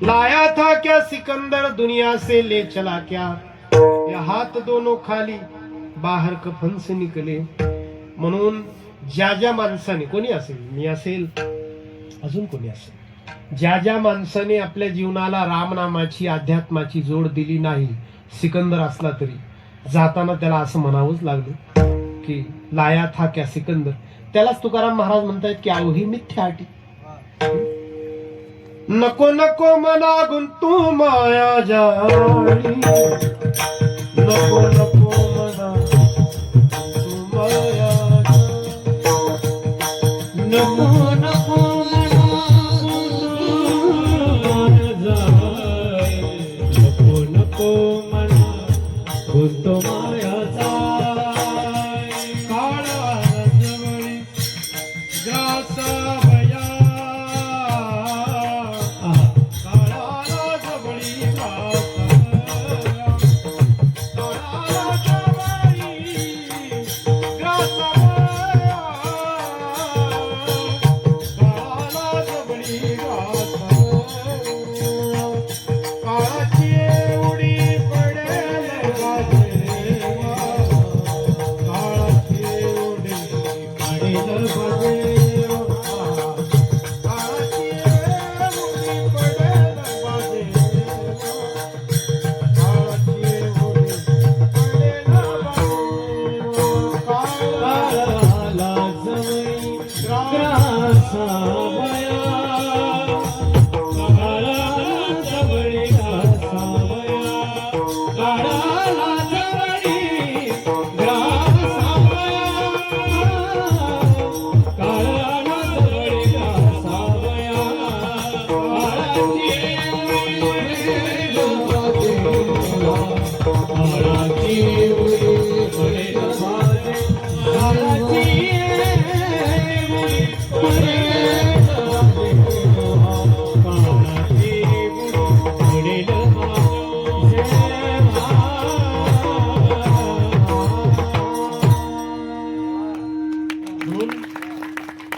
लाया था क्या सिकंदर दुनिया से ले चला क्या, या हात दोनों खाली बाहर कफन से निकले. म्हणून ज्या ज्या माणसाने, कोणी असेल, मी असेल, अजून कोणी असेल, ज्या ज्या माणसाने आपल्या जीवनाला रामनामाची, अध्यात्माची जोड दिली नाही, सिकंदर असला तरी जाताना त्याला असं म्हणावंच लागलं की लाया था क्या सिकंदर. त्यालाच तुकाराम महाराज म्हणतायत की अवही मिथ्या अटी. नको नको मना गुंतू माया जाळी, नको नको मना गुंतू माया जाळी, नको नको नको नको मना गुंतू माया जाळी. काळा जवळी ग्रास भया, काळा जवळी ग्रास भया, काळा जवळी ग्रास भया, काळा जवळी ग्रास भया. काळाची उडी पडेल वाजेवा, काळाची उडी पडेल वाजेवा, काळाची उडी पडेल वाजेवा, काळाची उडी पडेल वाजेवा. काळाला जवळी ग्रास भया,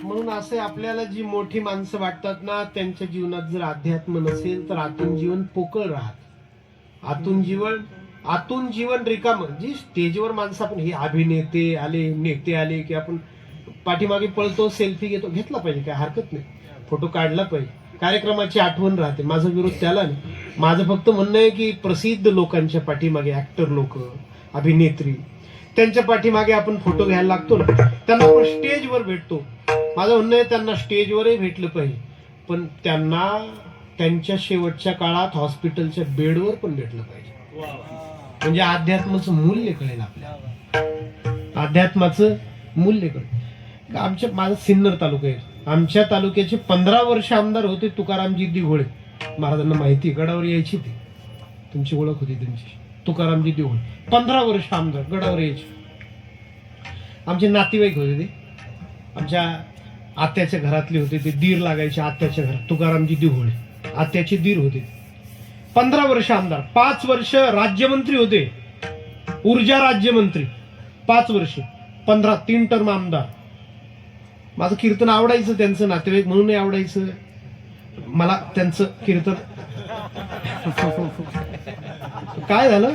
म्हणून असे आपल्याला जी मोठी माणसं वाटतात ना, त्यांच्या जीवनात जर अध्यात्म नसेल तर आतून जीवन पोकळ राहत. आतून जीवन रिकाम. जी स्टेजवर माणसं, आपण हे अभिनेते आले, नेते आले की आपण पाठीमागे पळतो, सेल्फी घेतो, घेतला पाहिजे, काय हरकत नाही, फोटो काढला पाहिजे, कार्यक्रमाची आठवण राहते. माझा विरोध त्याला नाही. माझं फक्त म्हणणं आहे की प्रसिद्ध लोकांच्या पाठीमागे, ऍक्टर लोक, अभिनेत्री, त्यांच्या पाठीमागे आपण फोटो घ्यायला लागतो ना, त्यांना आपण स्टेजवर भेटतो. माझं म्हणणं आहे त्यांना स्टेजवरही भेटलं पाहिजे, पण त्यांना त्यांच्या शेवटच्या काळात हॉस्पिटलच्या बेडवर पण भेटलं पाहिजे. म्हणजे अध्यात्माचं मूल्य कळेल आपल्याला, अध्यात्माचं मूल्य कळेल. माझा सिन्नर तालुका आहे, आमच्या तालुक्याचे 15 वर्ष आमदार होते तुकारामजी दिघोळे. महाराजांना माहिती, गडावर यायची ती, तुमची ओळख होती त्यांची. तुकारामजी दिघोळे 15 वर्ष आमदार, गडावर यायचे. आमचे नातेवाईक होते ते, आमच्या आत्याच्या घरातले होते ते, दीर लागायचे आत्याच्या घरात, तुकारामजी दिघोळे आत्याचे दीर होते. 15 वर्ष आमदार, 5 वर्ष राज्यमंत्री होते, ऊर्जा राज्यमंत्री 5 वर्ष, 3 टर्म आमदार. माझं कीर्तन आवडायचं, त्यांचं नातेवाईक म्हणूनही आवडायचं मला त्यांचं कीर्तन. काय झालं,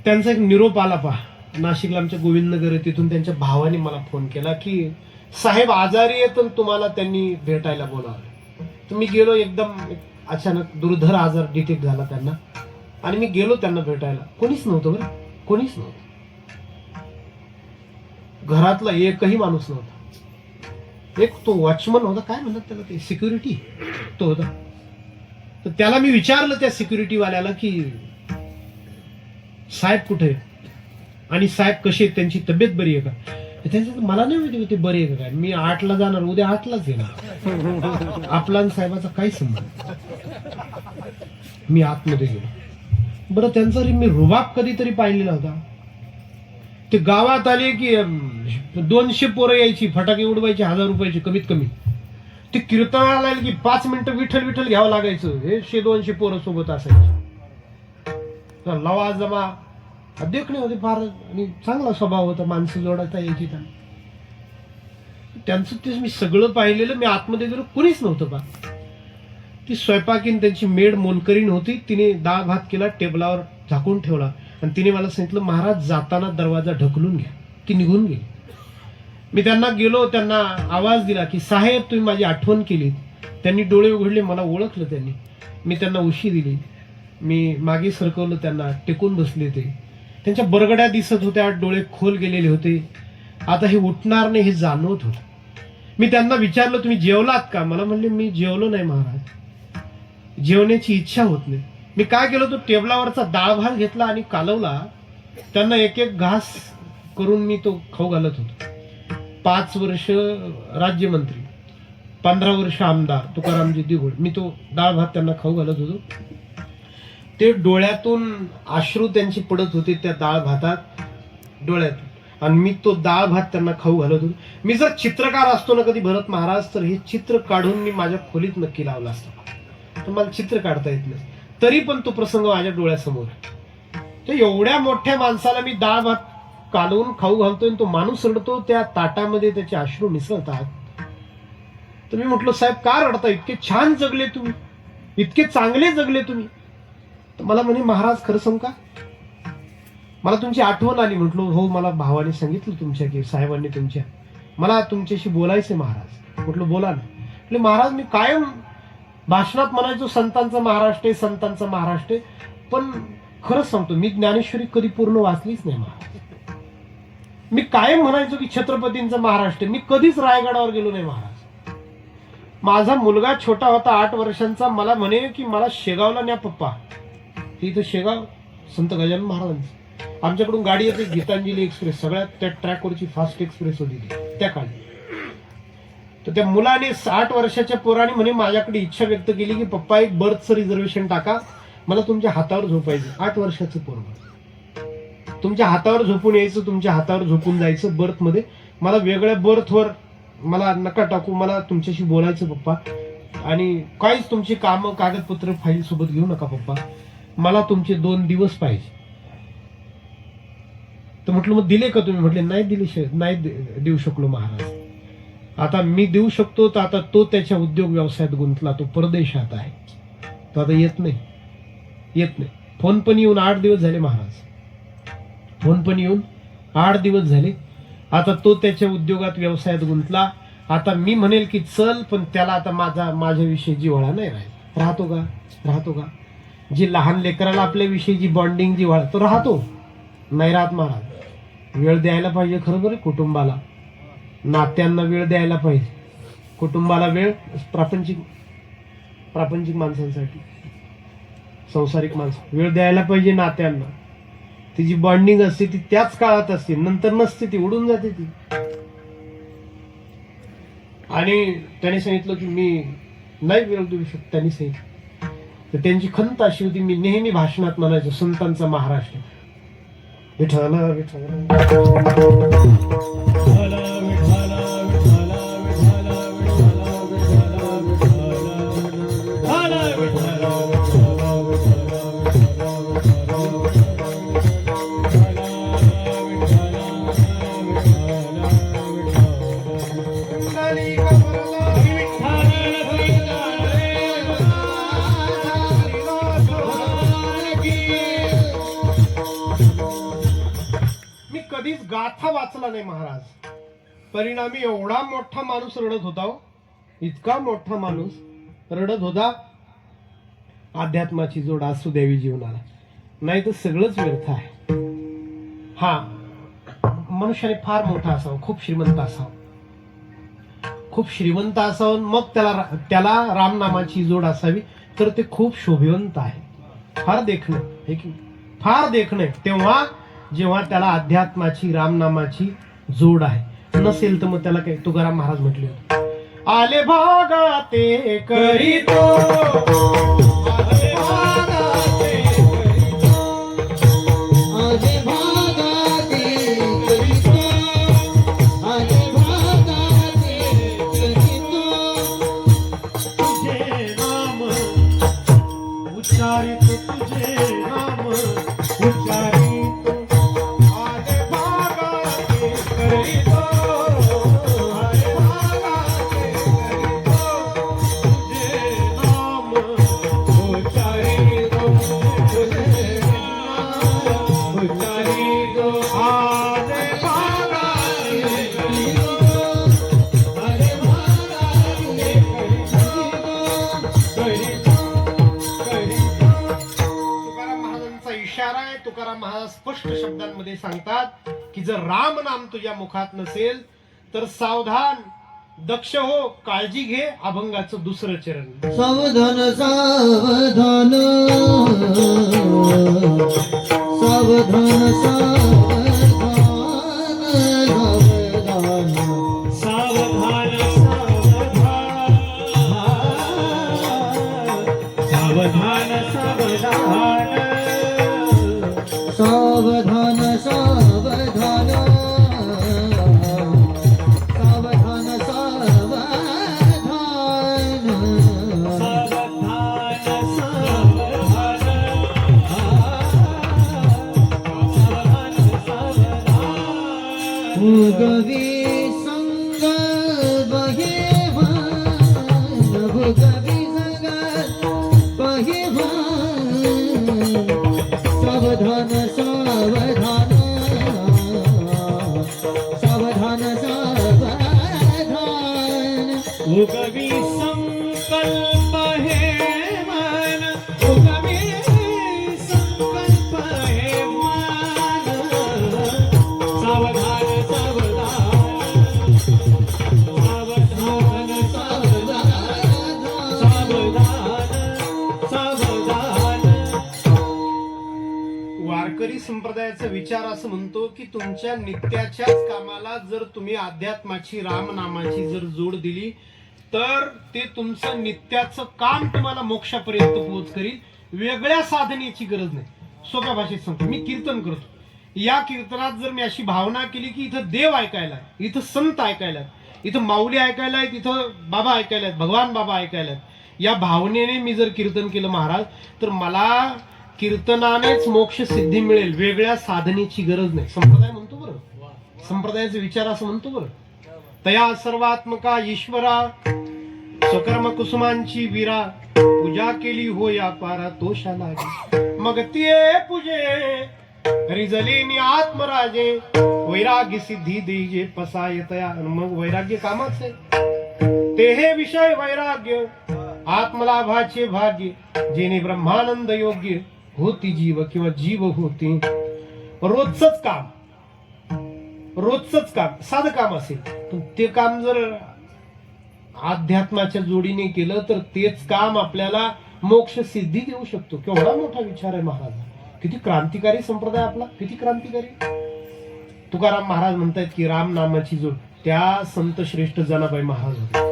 त्यांचा एक निरोप आला पहा, नाशिकला आमच्या गोविंदनगर आहे, तिथून त्यांच्या भावाने मला फोन केला की साहेब आजारी आहेत आणि तुम्हाला त्यांनी भेटायला बोलावलं. तर मी गेलो, एकदम अचानक दुर्धर आजार डिटेक्ट झाला त्यांना, आणि मी गेलो त्यांना भेटायला. कोणीच नव्हतं बरं, कोणीच नव्हतं, घरातला एकही माणूस नव्हता. एक तो वॉचमन होता, काय म्हणतात त्याला, ते सिक्युरिटी तो होता. तर त्याला मी विचारलं त्या सिक्युरिटीवाल्याला की साहेब कुठे आहे आणि साहेब कसे आहेत, त्यांची तब्येत बरी आहे का. त्यांचं मला नाही माहिती ते बरे आहे का काय. मी 8ला जाणार, उद्या 8लाच येणार, आपला आणि साहेबाचा काही संबंध. मी आतमध्ये गेलो. बरं त्यांचा मी रुबाब कधीतरी पाहिलेला होता. ते गावात आले की 200 पोरं यायची, फटाके उडवायचे 1000 रुपयाची कमीत कमी. ते कीर्तनाला आले की 5 मिनिटं विठ्ठल विठ्ठल घ्यावं लागायचं. हे 100-200 पोरं सोबत असायची. लवाजमा देखणे होते फार, आणि चांगला स्वभाव होता, माणसं जोडता यायची त्यांना. त्यांचं ते मी सगळं पाहिलेलं. मी आतमध्ये गेलो, कुणीच नव्हतं बा. ती स्वयंपाकीन त्यांची मेड मोनकरीण होती, तिने डाळ भात केला, टेबलावर झाकून ठेवला, आणि तिने मला सांगितलं महाराज जाताना दरवाजा ढकलून घ्या. ती निघून गेली. मी त्यांना गेलो, त्यांना आवाज दिला की साहेब तुम्ही माझी आठवण केली. त्यांनी डोळे उघडले, मला ओळखलं त्यांनी. मी त्यांना उशी दिली, मी मागे सरकवलं, त्यांना टेकून बसले. ते त्यांच्या बरगड्या दिसत होत्या, डोळे खोल गेलेले होते. आता हे उठणार नाही हे जाणवत होतं. मी त्यांना विचारलं तुम्ही जेवलात का. मला म्हणले मी जेवलो नाही महाराज, जेवण्याची इच्छा होत नाही. मी काय केलं, तो टेबलावरचा डाळ भात घेतला आणि कालवला. त्यांना एक एक घास करून मी तो खाऊ घालत होतो. 5 वर्ष राज्यमंत्री, 15 वर्ष आमदार तुकारामजी दिघोळे, मी तो डाळ भात त्यांना खाऊ घालत होतो. ते डोळ्यातून अश्रू त्यांची पडत होते त्या डाळ भातात डोळ्यातून, आणि मी तो डाळ भात त्यांना खाऊ घालत होतो. मी जर चित्रकार असतो ना कधी भरत महाराज, तर हे चित्र काढून मी माझ्या खोलीत नक्की लावलं असतं. तर मला चित्र काढता येत नाही, तरी पण तो प्रसंग माझ्या डोळ्यासमोर. तर एवढ्या मोठ्या माणसाला मी डाळ भात कालवून खाऊ घालतोय, तो माणूस रडतो, त्या ताटामध्ये त्याचे अश्रू मिसळतात. तर मी म्हटलं साहेब का रडता, इतके छान जगले तुम्ही, इतके चांगले जगले तुम्ही. तर मला म्हणे महाराज खरं सांगू का, मला तुमची आठवण आली. म्हटलं हो, मला भावाने सांगितलं तुमच्या की साहेबांनी तुमच्या, मला तुमच्याशी बोलायचंय महाराज. म्हटलं बोला ना. म्हटलं महाराज मी कायम भाषणात म्हणायचो संतांचा महाराष्ट्र आहे, संतांचा महाराष्ट्र आहे, पण खरंच सांगतो मी ज्ञानेश्वरी कधी पूर्ण वाचलीच नाही महाराज. मी कायम म्हणायचो की छत्रपतींचा महाराष्ट्र आहे, मी कधीच रायगडावर गेलो नाही महाराज. माझा मुलगा छोटा होता 8 वर्षांचा, मला म्हणे की मला शेगावला न्या पप्पा. इथं शेगाव संत गजानन महाराजांचं, आमच्याकडून गाडी येते गीतांजली एक्सप्रेस, सगळ्यात त्या ट्रॅकवरची फास्ट एक्सप्रेस होती ती त्या काळी. तर त्या मुलाने 60 वर्षाच्या पोराने म्हणे माझ्याकडे इच्छा व्यक्त केली की पप्पा एक बर्थचं रिझर्वेशन टाका, मला तुमच्या हातावर झोपायचं. 8 वर्षाचं पोरग, तुमच्या हातावर झोपून यायचं, तुमच्या हातावर झोपून जायचं बर्थमध्ये. मला वेगळ्या बर्थवर मला नका टाकू, मला तुमच्याशी बोलायचं पप्पा, आणि काहीच तुमची कामं कागदपत्र फाईल सोबत घेऊ नका पप्पा, मला तुमचे 2 दिवस पाहिजे. तर म्हटलं मग दिले का तुम्ही. म्हटले नाही दिले, नाही देऊ शकलो महाराज. आता मी देऊ शकतो, तर आता तो त्याच्या उद्योग व्यवसायात गुंतला, तो परदेशात आहे, तो आता येत नाही. फोन पण येऊन 8 दिवस झाले महाराज, फोन पण येऊन 8 दिवस झाले. आता तो त्याच्या उद्योगात व्यवसायात गुंतला. आता मी म्हणेल की चल, पण त्याला आता माझ्याविषयी जिव्हाळा नाही राहतो का. जी लहान लेकराला आपल्याविषयी जी बॉन्डिंग जिव्हाळा तो राहतो नाही राहत महाराज. वेळ द्यायला पाहिजे खरं बरं कुटुंबाला, नात्यांना वेळ द्यायला पाहिजे. कुटुंबाला वेळ, प्रापंचिक माणसांसाठी, संसारिक माणसं वेळ द्यायला पाहिजे. नात्यांना ती जी बॉन्डिंग असते ती त्याच काळात असते, नंतर नसते, ती उडून जाते ती. आणि त्याने सांगितलं की मी नाही वेळ देऊ शकतो, त्यांनी सांगितलं. तर त्यांची खंत अशी होती, मी नेहमी भाषणात म्हणायचो संतांचा महाराष्ट्र. विठ्ठल विठ्ठल मी कधीच गाथा वाचला नाही महाराज. परिणामी एवढा मोठा माणूस रडत होता हो. इतका मोठा माणूस रडत होता. अध्यात्माची जोड असू द्यावी जीवनाला, नाही तर सगळंच व्यर्थ आहे. हा, मनुष्याने फार मोठा असावं, खूप श्रीमंत असावं, खूप श्रीमंत असावं, मग त्याला रामनामाची जोड असावी, तर ते खूप शोभिवंत आहे. फार देखणं हे की फार देखणं तेव्हा जेव्हा त्याला अध्यात्माची रामनामाची जोड आहे. नसेल तर मग त्याला काही तुकाराम महाराज म्हटले होते, आले भागा ते करीतो, आले भागा ते करीतो, आले भागा ते करीतो, आले भागा ते करीतो. तुझे नाम उच्चारितो, तुझे नाम उच्चारितो, आले भागा ते करीतो, आले भागा ते करीतो, तुझे नाम उच्चारितो, तुझे नाम उच्चारितो, आले भागा ते करीतो, आले भागा ते करीतो. तुकाराम महाराजांचा इशारा आहे. तुकाराम महाराज स्पष्ट शब्दांमध्ये सांगतात की जर राम नाम तुझ्या मुखात नसेल तर सावधान, दक्ष हो, काळजी घे, अभंगाचं दुसरं चरण. सावधान सावधान सावधान सावधान सावधान सावधान सावधान सावधान सावधान सावधान सावधान भुगवी संग बहेवान, भुगवी संग बहेवान, सावधान सावधान सावधान सावधान. उगवी संकल्प हे मन, उगवी संकल्प हे मन, सावधान सावधान सावधान सावधान. वारकरी संप्रदायाचा विचार असं म्हणतो की तुमच्या नित्याच्याच कामाला जर तुम्ही अध्यात्माची रामनामाची जर जोड दिली तर ते तुमचं नित्याचं काम तुम्हाला मोक्षापर्यंत पोहोच करील. वेगळ्या साधनेची गरज नाही. सोप्या भाषेत सांगतो, मी कीर्तन करतो, या कीर्तनात जर मी अशी भावना केली की इथं देव ऐकायला, इथं संत ऐकायला, इथं माऊली ऐकायला, इथं बाबा ऐकायला, भगवान बाबा ऐकायला, या भावनेने मी जर कीर्तन केलं महाराज, तर मला कीर्तनानेच मोक्ष सिद्धी मिळेल. वेगळ्या साधनेची गरज नाही. संप्रदाय म्हणतो बरं, संप्रदायाचा विचार असं म्हणतो बरं, तया सर्वात्मका ईश्वरा स्वकर्म कुसुमांची वीरा, पूजा केली हो या पारा तोषा लागे, मग ते पूजे रिजलेनी आत्मराजे, वैराग्य सिद्धी देजे पसाय तया. मग वैराग्य कामाचे ते हे विषय वैराग्य, आत्मलाभाचे भाग्य, जेणे ब्रह्मानंद योग्य होती जीव किंवा जीव होती. रोजच काम, रोजच काम, साधं काम असेल, पण ते काम जर अध्यात्माच्या जोडीने केलं तर तेच काम आपल्याला मोक्ष सिद्धी देऊ शकतो. केवढा मोठा विचार आहे महाराज. किती क्रांतिकारी संप्रदाय आपला, किती क्रांतिकारी. तुकाराम महाराज म्हणतात की राम नामाची जोड त्या संत श्रेष्ठ जनाबाई महाराज होते.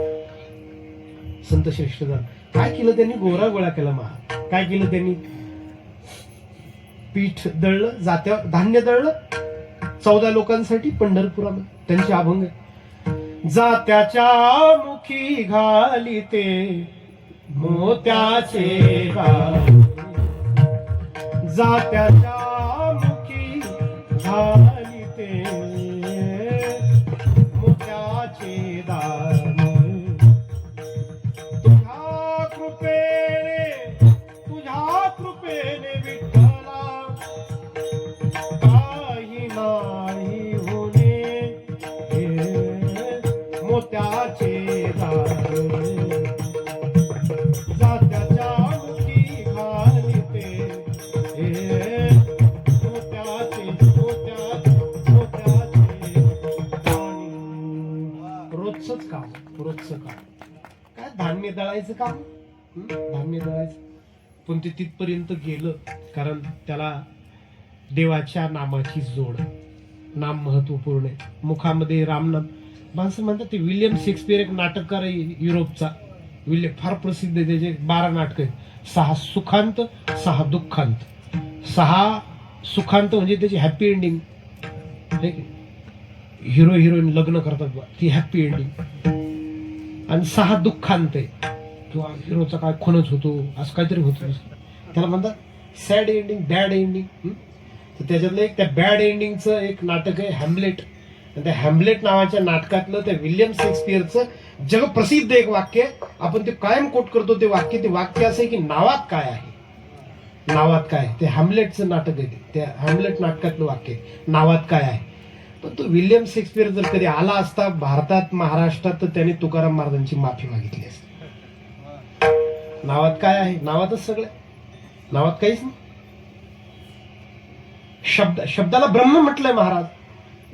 संत श्रेष्ठ जन काय केलं त्यांनी? गोरा गोळा केला महाराज. काय केलं त्यांनी? पीठ दळलं, जात्या धान्य दळलं 14 लोकांसाठी पंढरपुरामध्ये. त्यांचे अभंग आहे. जात्याच्या मुखी घालिते मोत्याचे दाणे, जात्याच्या मुखी घालिते मोत्याचे दाणे. तुझ्या कृपेने विठ्ठला काही नाही होणे, मोत्याचे दाणे. जात्याच्या मुखी घालिते मोत्याचे दाणे. रोजच काम, रोजचं काम काय, धान्य दळायचं काम, धान्य दळायचं. पण ते तिथपर्यंत गेलं कारण त्याला देवाच्या नामाची जोड, नाम महत्वपूर्ण आहे. मुखामध्ये रामनाम. माणसं म्हणतात ते विलियम शेक्सपियर एक नाटककार आहे युरोपचा, फार प्रसिद्ध आहे. त्याचे 12 नाटक आहेत. 6 सुखांत, 6 दुःखांत. 6 सुखांत म्हणजे त्याची हॅपी एंडिंग, हिरो हिरोईन लग्न करतात ती हॅपी एंडिंग. आणि 6 दुःखांत आहे किंवा हिरोचा काय खूनच होतो, असं काहीतरी होतं, त्याला म्हणतात सॅड एंडिंग, बॅड एंडिंग. तर त्याच्यातलं एक त्या बॅड एंडिंगचं एक नाटक आहे हॅम्लेट. त्या हॅम्लेट नावाच्या नाटकातलं त्या विलियम शेक्सपियरचं जगप्रसिद्ध एक वाक्य आहे. आपण ते कायम कोट करतो ते वाक्य असं आहे की नावात काय आहे, नावात काय. ते हॅम्लेटचं नाटक आहे, त्या हॅम्लेट नाटकातलं वाक्य आहे, नावात काय आहे. पण तो विलियम शेक्सपियर जर कधी आला असता भारतात, महाराष्ट्रात, तर त्याने तुकाराम महाराजांची माफी मागितली असती. नावात काय आहे, नावातच सगळं, नावात काहीच नाही. शब्दाला ब्रह्म म्हटलंय महाराज.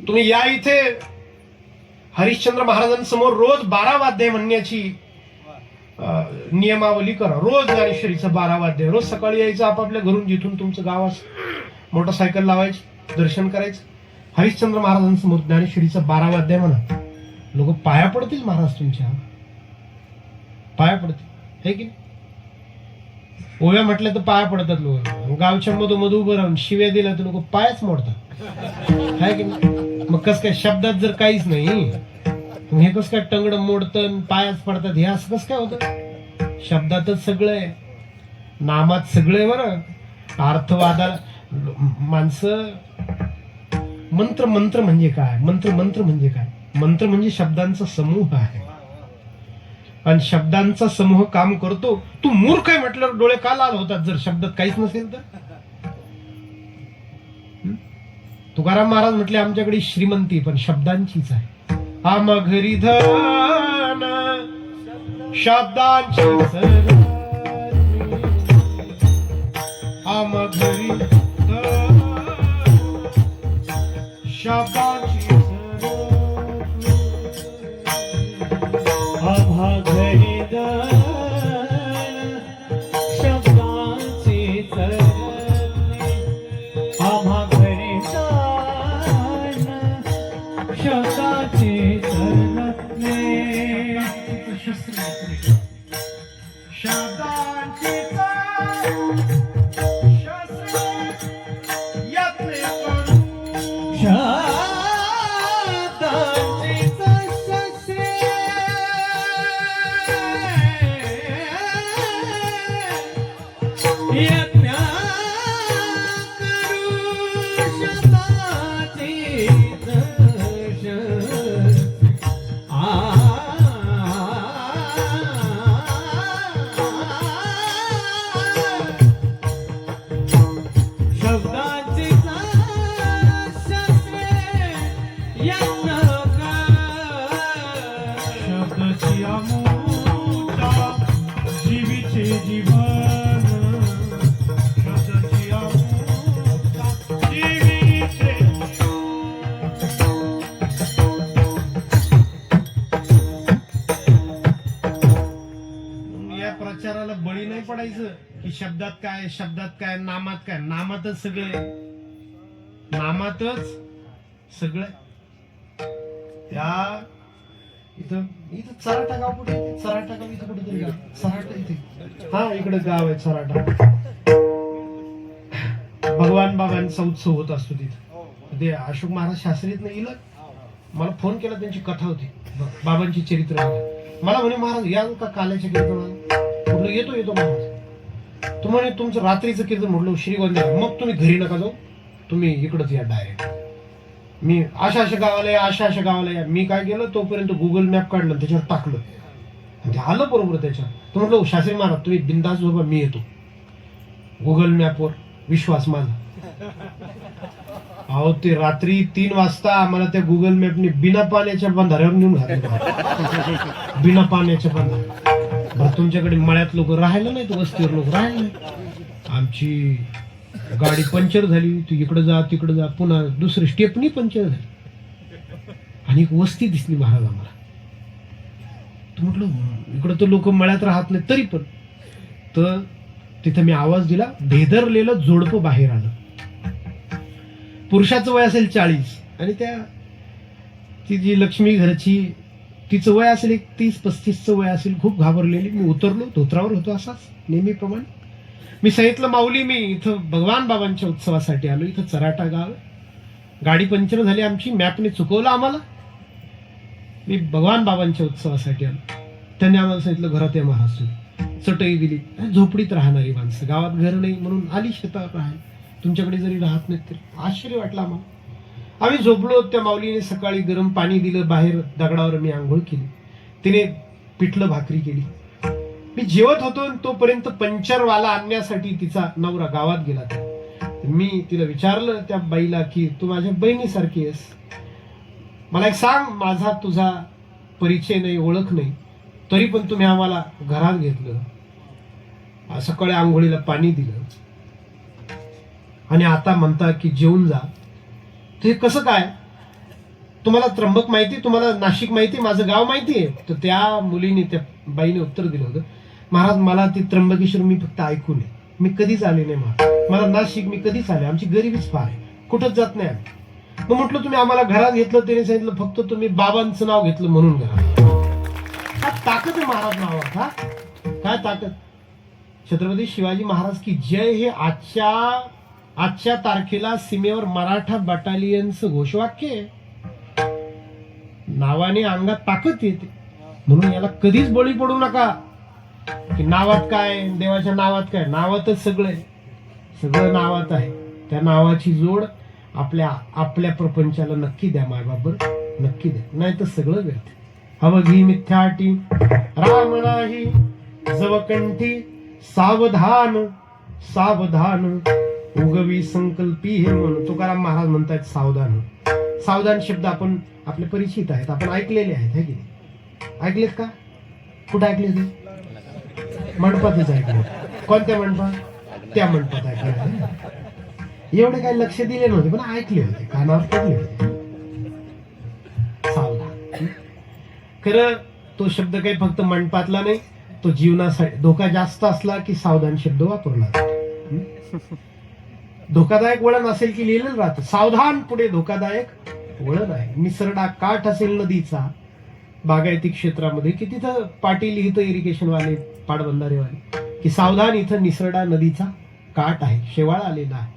तुम्ही या इथे हरिश्चंद्र महाराजांसमोर रोज 12 वाद्य म्हणण्याची नियमावली करा. रोज ज्ञानेश्वरीचं 12 वाद्य, रोज सकाळी यायचं आपापल्या घरून, जिथून तुमचं गाव असं, मोटरसायकल लावायची, दर्शन करायचं, हरिश्चंद्र महाराजांसमोर ज्ञानेश्वरीचं 12 वाद्य म्हणा. लोक पाया पडतील महाराज, तुमच्या पाया पडतील, है की नाही. ओव्या म्हटल्या तर पाया पडतात लोक. गावच्या मधोमध उभं राहून शिव्या दिल्या तर लोक पायच मोडतात, है की नाही. मग कस काय शब्दात जर काहीच नाही, हे कस काय टंगड मोडतं पायाच पडतात, हे असं कस काय होतं. शब्दातच सगळं आहे, नामात सगळं आहे बरं. अर्थवादा माणसं मंत्र म्हणजे काय, मंत्र म्हणजे काय. मंत्र म्हणजे शब्दांचा समूह आहे, आणि शब्दांचा समूह काम करतो. तू मूर्ख आहे म्हटल्यावर डोळे का लाल होतात जर शब्दात काहीच नसेल तर. तुकाराम महाराज म्हटले आमच्याकडे श्रीमंती पण शब्दांचीच आहे. आम घरी धन शब्दांची आम घरी शब्दांची आम्हा घरी शब्दांची चरणी, आम्हा घरी शब्दाची चरणी. शब्दांची प्रचाराला बळी नाही पडायचं की शब्दात काय, नामात काय. नामातच सगळे, नामातच सगळं. त्या इथं चराटा गाव कुठे, चराटा गाव इथं कुठेतरी गाव, चराटा इथे, हा इकडे गाव आहे चराटा. भगवान बाबांचा उत्सव होत असतो तिथं. ते अशोक महाराज शास्त्रीत नाही इलं, मला फोन केला, त्यांची कथा होती, बाबांची चरित्र. मला म्हणे महाराज या का काल्याच्या कीर्तनाला? म्हटलं येतो येतो महाराज. तू म्हणे तुमचं रात्रीचं कीर्तन. म्हटलं श्रीगोंद्या. मग तुम्ही घरी नका जाऊ, तुम्ही इकडंच या डायरेक्ट. मी अशा अशा गावाला या, अशा अशा गावाला या. मी काय केलं, तोपर्यंत गुगल मॅप काढलं, त्याच्यावर टाकलं, ते आलं बरोबर त्याच्यावर. तो म्हटलं शास्त्री महाराज तुम्ही बिंदास झोपा, मी येतो. गुगल मॅपवर विश्वास माझा. अहो ते रात्री 3 वाजता आम्हाला त्या गुगल मॅपने बिना पाण्याच्या बंधाऱ्यावर नेऊन घातलं. बिना पाण्याच्या बंधाऱ्यावर. बरं तुमच्याकडे मळ्यात लोक राहायला नाहीत, वस्तीवर लोक राहायला नाही. आमची गाडी पंक्चर झाली, तू इकडं जा तिकडं जा, पुन्हा दुसरी स्टेपनी पंक्चर झाली, आणि एक वस्ती दिसली महाराज आम्हाला. तर म्हटलं इकडं तर लोक मळ्यात राहत नाही, तरी पण तर तिथं मी आवाज दिला, भेदरलेलं जोडपं बाहेर आलं. पुरुषाचं वय असेल 40, आणि ती जी लक्ष्मी घरची, तिचं वय असेल 31-35चं वय असेल. खूप घाबरलेली. मी उतरलो, धोत्रावर होतो असाच नेहमीप्रमाणे. मी सांगितलं माऊली मी इथं भगवान बाबांच्या उत्सवासाठी आलो, इथं चराटा गाव, गाडी पंक्चर झाली आमची, मॅपने चुकवलं आम्हाला, मी भगवान बाबांच्या उत्सवासाठी आलो. त्यांनी आम्हाला सांगितलं घरात या महाराज, चटई दिली. झोपडीत राहणारी माणसं, गावात घर नाही म्हणून आली शेतावर राहायला, तुमच्याकडे जरी राहत नाहीत तरी. आश्चर्य वाटलं आम्हाला. आम्ही झोपलो. त्या माऊलीने सकाळी गरम पाणी दिलं, बाहेर दगडावर मी आंघोळ केली, तिने पिठलं भाकरी केली. मी जेवत होतो, तोपर्यंत पंक्चरवाला आणण्यासाठी तिचा नवरा गावात गेला. मी तिला विचारलं त्या बाईला की तू माझ्या बहिणीसारखी आहेस, मला एक सांग, माझा तुझा परिचय नाही, ओळख नाही, तरी पण तुम्ही आम्हाला घरात घेतलं, सकाळी आंघोळीला पाणी दिलं, आणि आता म्हणता की जेवून जा. ते कसं काय? तुम्हाला त्र्यंबक माहिती, तुम्हाला नाशिक माहिती, माझं गाव माहिती आहे? तर त्या मुलीने, त्या बाईने उत्तर दिलं होतं, महाराज मला ती त्र्यंबकेश्वर मी फक्त ऐकून आहे, मी कधीच आले नाही महाराज, मला नाशिक मी कधीच आले, आमची गरिबीच फार आहे, कुठंच जात नाही आम्ही. मग म्हटलं तुम्ही आम्हाला घरात घेतलं, त्याने सांगितलं फक्त तुम्ही बाबांचं नाव घेतलं म्हणून घरात. हा ताकद आहे महाराज नावात. हा काय ताकद! छत्रपती शिवाजी महाराज की जय हे आजच्या तारखेला सीमेवर मराठा बटालियनचं घोषवाक्य आहे. नावाने अंगात ताकद येते, म्हणून याला कधीच बळी पडू नका की नावात काय, देवाच्या नावात काय. नावातच सगळं नावात आहे. त्या नावाची जोड आपल्या प्रपंचाला नक्की द्या मायबाबर, नक्की द्या, नाही तर सगळं व्यर्थ. अवघी मिथ्याटी राम नाही जवकंठी, सावधान सावधान उगवी संकल्पी हे म्हणून तुकाराम महाराज म्हणतात सावधान. सावधान शब्द आपण आपले परिचित आहेत, आपण ऐकलेले आहेत, है की नाही? ऐकलेत का? कुठे ऐकले ते? मंडपातच ऐकले. कोणत्या मंडपात? त्या मंडपात ऐकले. एवढे काही लक्ष दिले नव्हते, पण ऐकले होते, कानावर पडले होते. सावधान. खरं तो शब्द काही फक्त मंडपातला नाही, तो जीवनासाठी. धोका जास्त असला की सावधान शब्द वापरला जातो. धोकादायक वळण असेल की लिहिलेलं राहतं, सावधान पुढे धोकादायक वळण आहे. निसरडा काठ असेल नदीचा बागायती क्षेत्रामध्ये, की तिथं पाटी लिहितं इरिगेशन वाले, पाटबंधारे वाले, की सावधान इथं निसरडा नदीचा काठ आहे, शेवाळ आलेला आहे.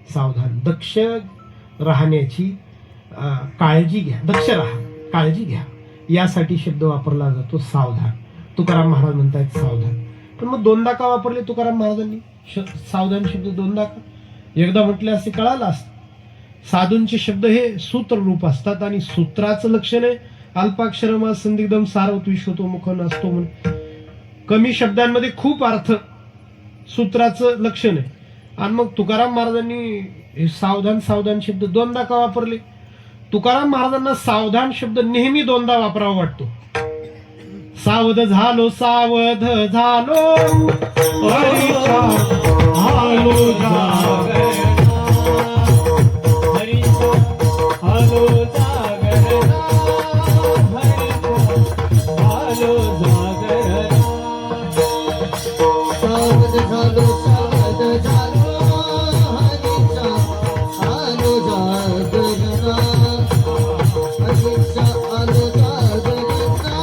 सावधान, दक्ष राहण्याची काळजी घ्या, दक्ष राहा, काळजी घ्या, यासाठी शब्द वापरला जातो सावधान. तुकाराम महाराज म्हणतात सावधान. पण मग दोनदा का वापरले तुकाराम महाराजांनी सावधान शब्द? दोनदा का? एकदा म्हटले असे कळालं असतं. साधूंचे शब्द हे सूत्र रूप असतात, आणि सूत्राचं लक्षण आहे अल्पाक्षरमा संदिग्धम सार्वत विश्वतो मुख नसतो म्हणून. कमी शब्दांमध्ये खूप अर्थ सूत्राचं लक्षण आहे. आणि मग तुकाराम महाराजांनी हे सावधान सावधान शब्द दोनदा का वापरले? तुकाराम महाराजांना सावधान शब्द नेहमी दोनदा वापरावा वाटतो. सावध झालो सावध झालो हरीचा आलो जागर, हरीचा आलो जागर, हरीचा आलो जागर. सावध झालो सावध झालो हरीचा आलो जागरणा, हरीचा आलो जागरणा,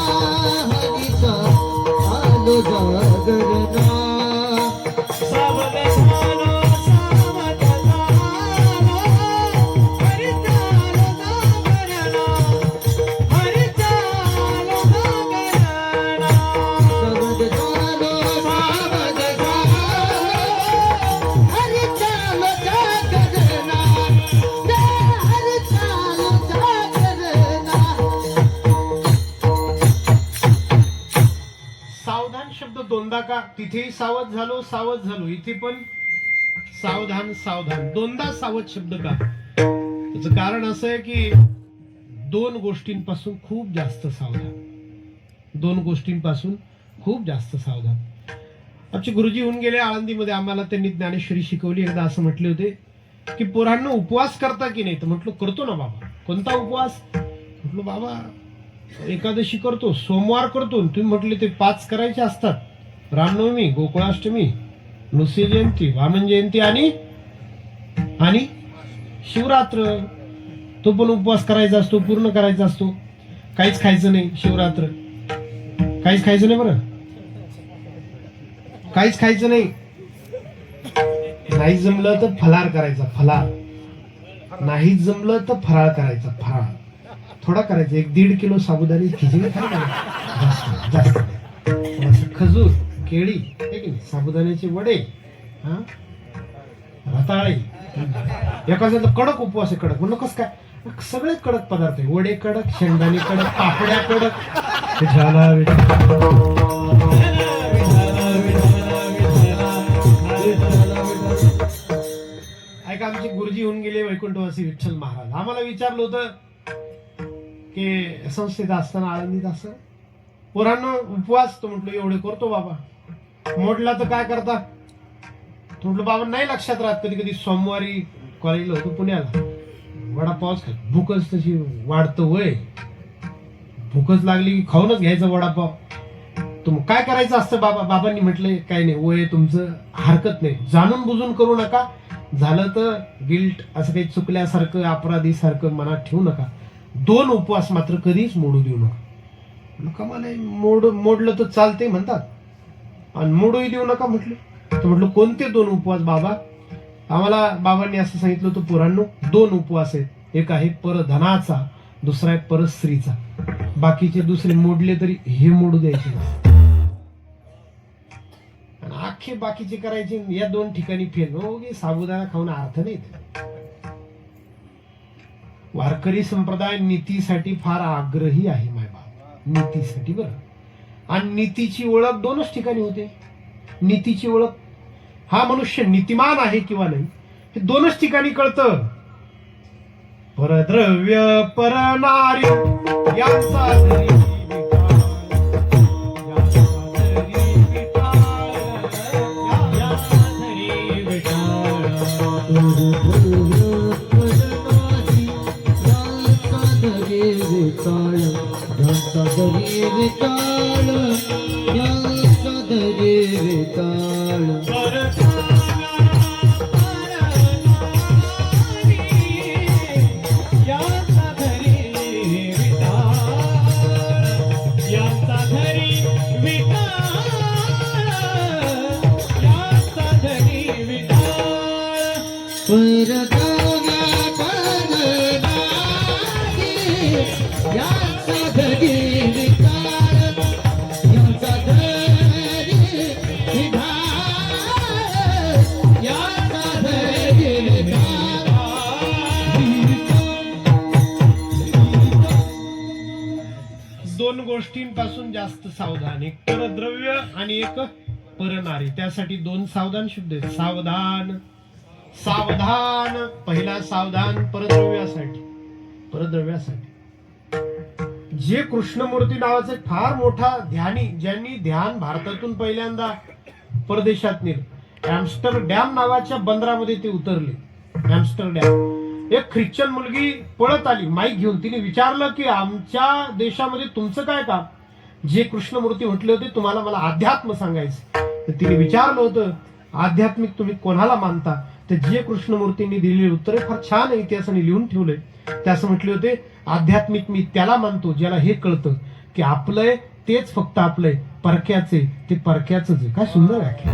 हरीचा आलो जागरणा. नका. तिथेही सावध झालो इथे पण सावधान सावधान. दोनदा सावध शब्द का? त्याचं कारण असं आहे की दोन गोष्टींपासून खूप जास्त सावधान. दोन गोष्टींपासून खूप जास्त सावधान. आमचे गुरुजी होऊन गेले आळंदीमध्ये. आम्हाला त्यांनी ज्ञानेश्वरी शिकवली. एकदा असं म्हटले होते की पोरांनो उपवास करता की नाही? तर म्हटलं करतो ना बाबा. कोणता उपवास? म्हटलं बाबा एकादशी करतो, सोमवार करतो. तुम्ही म्हटले ते 5 करायचे असतात. रामनवमी, गोकुळाष्टमी, नृसिंह जयंती, वामन जयंती आणि शिवरात्र. तो पण उपवास करायचा असतो, पूर्ण करायचा असतो. काहीच खायचं नाही शिवरात्र. काहीच खायचं नाही बरं. काहीच खायचं नाही. नाही जमलं तर फलार करायचा, फलार. नाही जमलं तर फराळ करायचा, फराळ. थोडा करायचा. 1-1.5 किलो साबुदाणे खिचडी खायला. जास्त थोडासा खजूर, केळी, आहे की नाही, साबुदाण्याचे वडे, हा रताळे. एखाद्याचा कडक उपवास आहे. कडक म्हणलं कसं काय? सगळे कडक पदार्थ आहे. वडे कडक, शेंगदाणे कडक, पापड्या कडक. झाला ऐका, आमचे गुरुजी होऊन गेले वैकुंठवासी विठ्ठल महाराज. आम्हाला विचारलं होतं की संस्थेत असताना आळंदीत असं पोरांनो उपवास. तो म्हटलं एवढे करतो बाबा. मोडला तर काय करता? तो म्हटलं बाबा नाही लक्षात राहत. कधी कधी सोमवारी कॉलेजला होतो पुण्याला. वडापावच खाय. भूकच तशी वाढतं वय. भूकच लागली की खाऊनच घ्यायचं वडापाव. तुम काय करायचं असतं बाबा? बाबांनी म्हटलंय काय नाही, वय तुमचं हरकत नाही, जाणून बुजून करू नका. झालं तर गिल्ट, असं काही चुकल्यासारखं अपराधीसारखं मनात ठेवू नका. 2 उपवास मात्र कधीच मोडू देऊ नका. कमाल आहे. मोडलं तर चालते म्हणतात आणि मोडूही देऊ नका म्हटलं. तर म्हटलं कोणते 2 उपवास बाबा? आम्हाला बाबांनी असं सांगितलं होतं पोरांनो 2 उपवास आहेत. एक आहे परधनाचा, दुसरा आहे परस्त्रीचा. बाकीचे दुसरे मोडले तरी हे मोडू द्यायचे नाही. आणि अख्खे बाकीचे करायचे. या 2 ठिकाणी फेल. साबुदाणा खाऊन अर्थ नाही. वारकरी संप्रदाय नीतीसाठी फार आग्रही आहे माय बाप. नीतीसाठी बरं. आणि नीतीची ओळख 2च ठिकाणी होते. नीतीची ओळख, हा मनुष्य नीतिमान आहे किंवा नाही हे 2च ठिकाणी कळतं. परद्रव्य परनारी यांचा धरी दोन गोष्टींपासून जास्त सावधान. एक परद्रव्य आणि एक परनारी. त्यासाठी 2 सावधान शब्द आहेत. सावधान, सावधान. पहिला सावधान परद्रव्यासाठी. परद्रव्यासाठी जे कृष्णमूर्ती नावाचे फार मोठा ध्यानी, ज्यांनी ध्यान भारतातून पहिल्यांदा परदेशात नेलं. एम्स्टरडॅम नावाच्या बंदरामध्ये ते उतरले. एम्स्टरडॅम. एक ख्रिश्चन मुलगी पळत आली माईक घेऊन. तिने विचारलं की आमच्या देशामध्ये तुमचं काय काम? जे कृष्णमूर्ती म्हटले होते तुम्हाला मला अध्यात्म सांगायचं. तर तिने विचारलं होतं आध्यात्मिक तुम्ही कोणाला मानता? तर जे कृष्णमूर्तींनी दिलेली उत्तरे फार छान इतिहासाने लिहून ठेवलंय. ते असं म्हटले होते आध्यात्मिक मी त्याला मानतो ज्याला हे कळतं की आपलंय तेच फक्त आपलंय, परक्याचे ते परक्याच. काय सुंदर व्याख्या,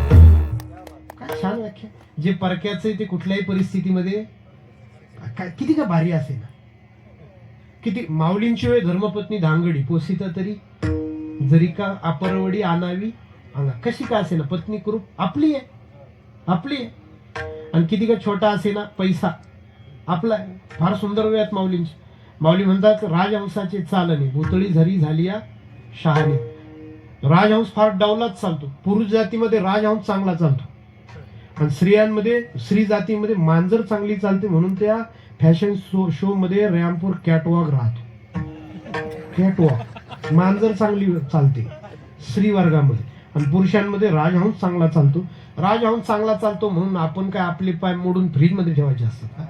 काय छान व्याख्या. जे परक्याचे ते कुठल्याही परिस्थितीमध्ये काय किती का भारी असेल. किती माऊलींची वेळ धर्मपत्नी धांगडी पोसित तरी जरी का अपरवडी आणावी अंगा. कशी का असे ना पत्नी करू आपली आहे, आपली आहे. आणि किती का छोटा असे ना पैसा आपला. फार सुंदर वेळात माऊलींची. माऊली म्हणतात राजहंसाचे चालणे भूतळी झरी झाली या शहाणे. राजहंस फार डावलाच चालतो. पुरुष जातीमध्ये राजहंस चांगला चालतो आणि स्त्रियांमध्ये स्त्री जातीमध्ये मांजर चांगली चालते, म्हणून त्या फॅशन शो मध्ये रॅम्पवर कॅटवॉक राहतो. कॅटवॉक मांजर चांगली चालते स्त्री वर्गामध्ये आणि पुरुषांमध्ये राजहंस चांगला चालतो. राजहंस चांगला चालतो म्हणून आपण काय आपले पाय मोडून फ्रीज मध्ये ठेवायचे असतात का?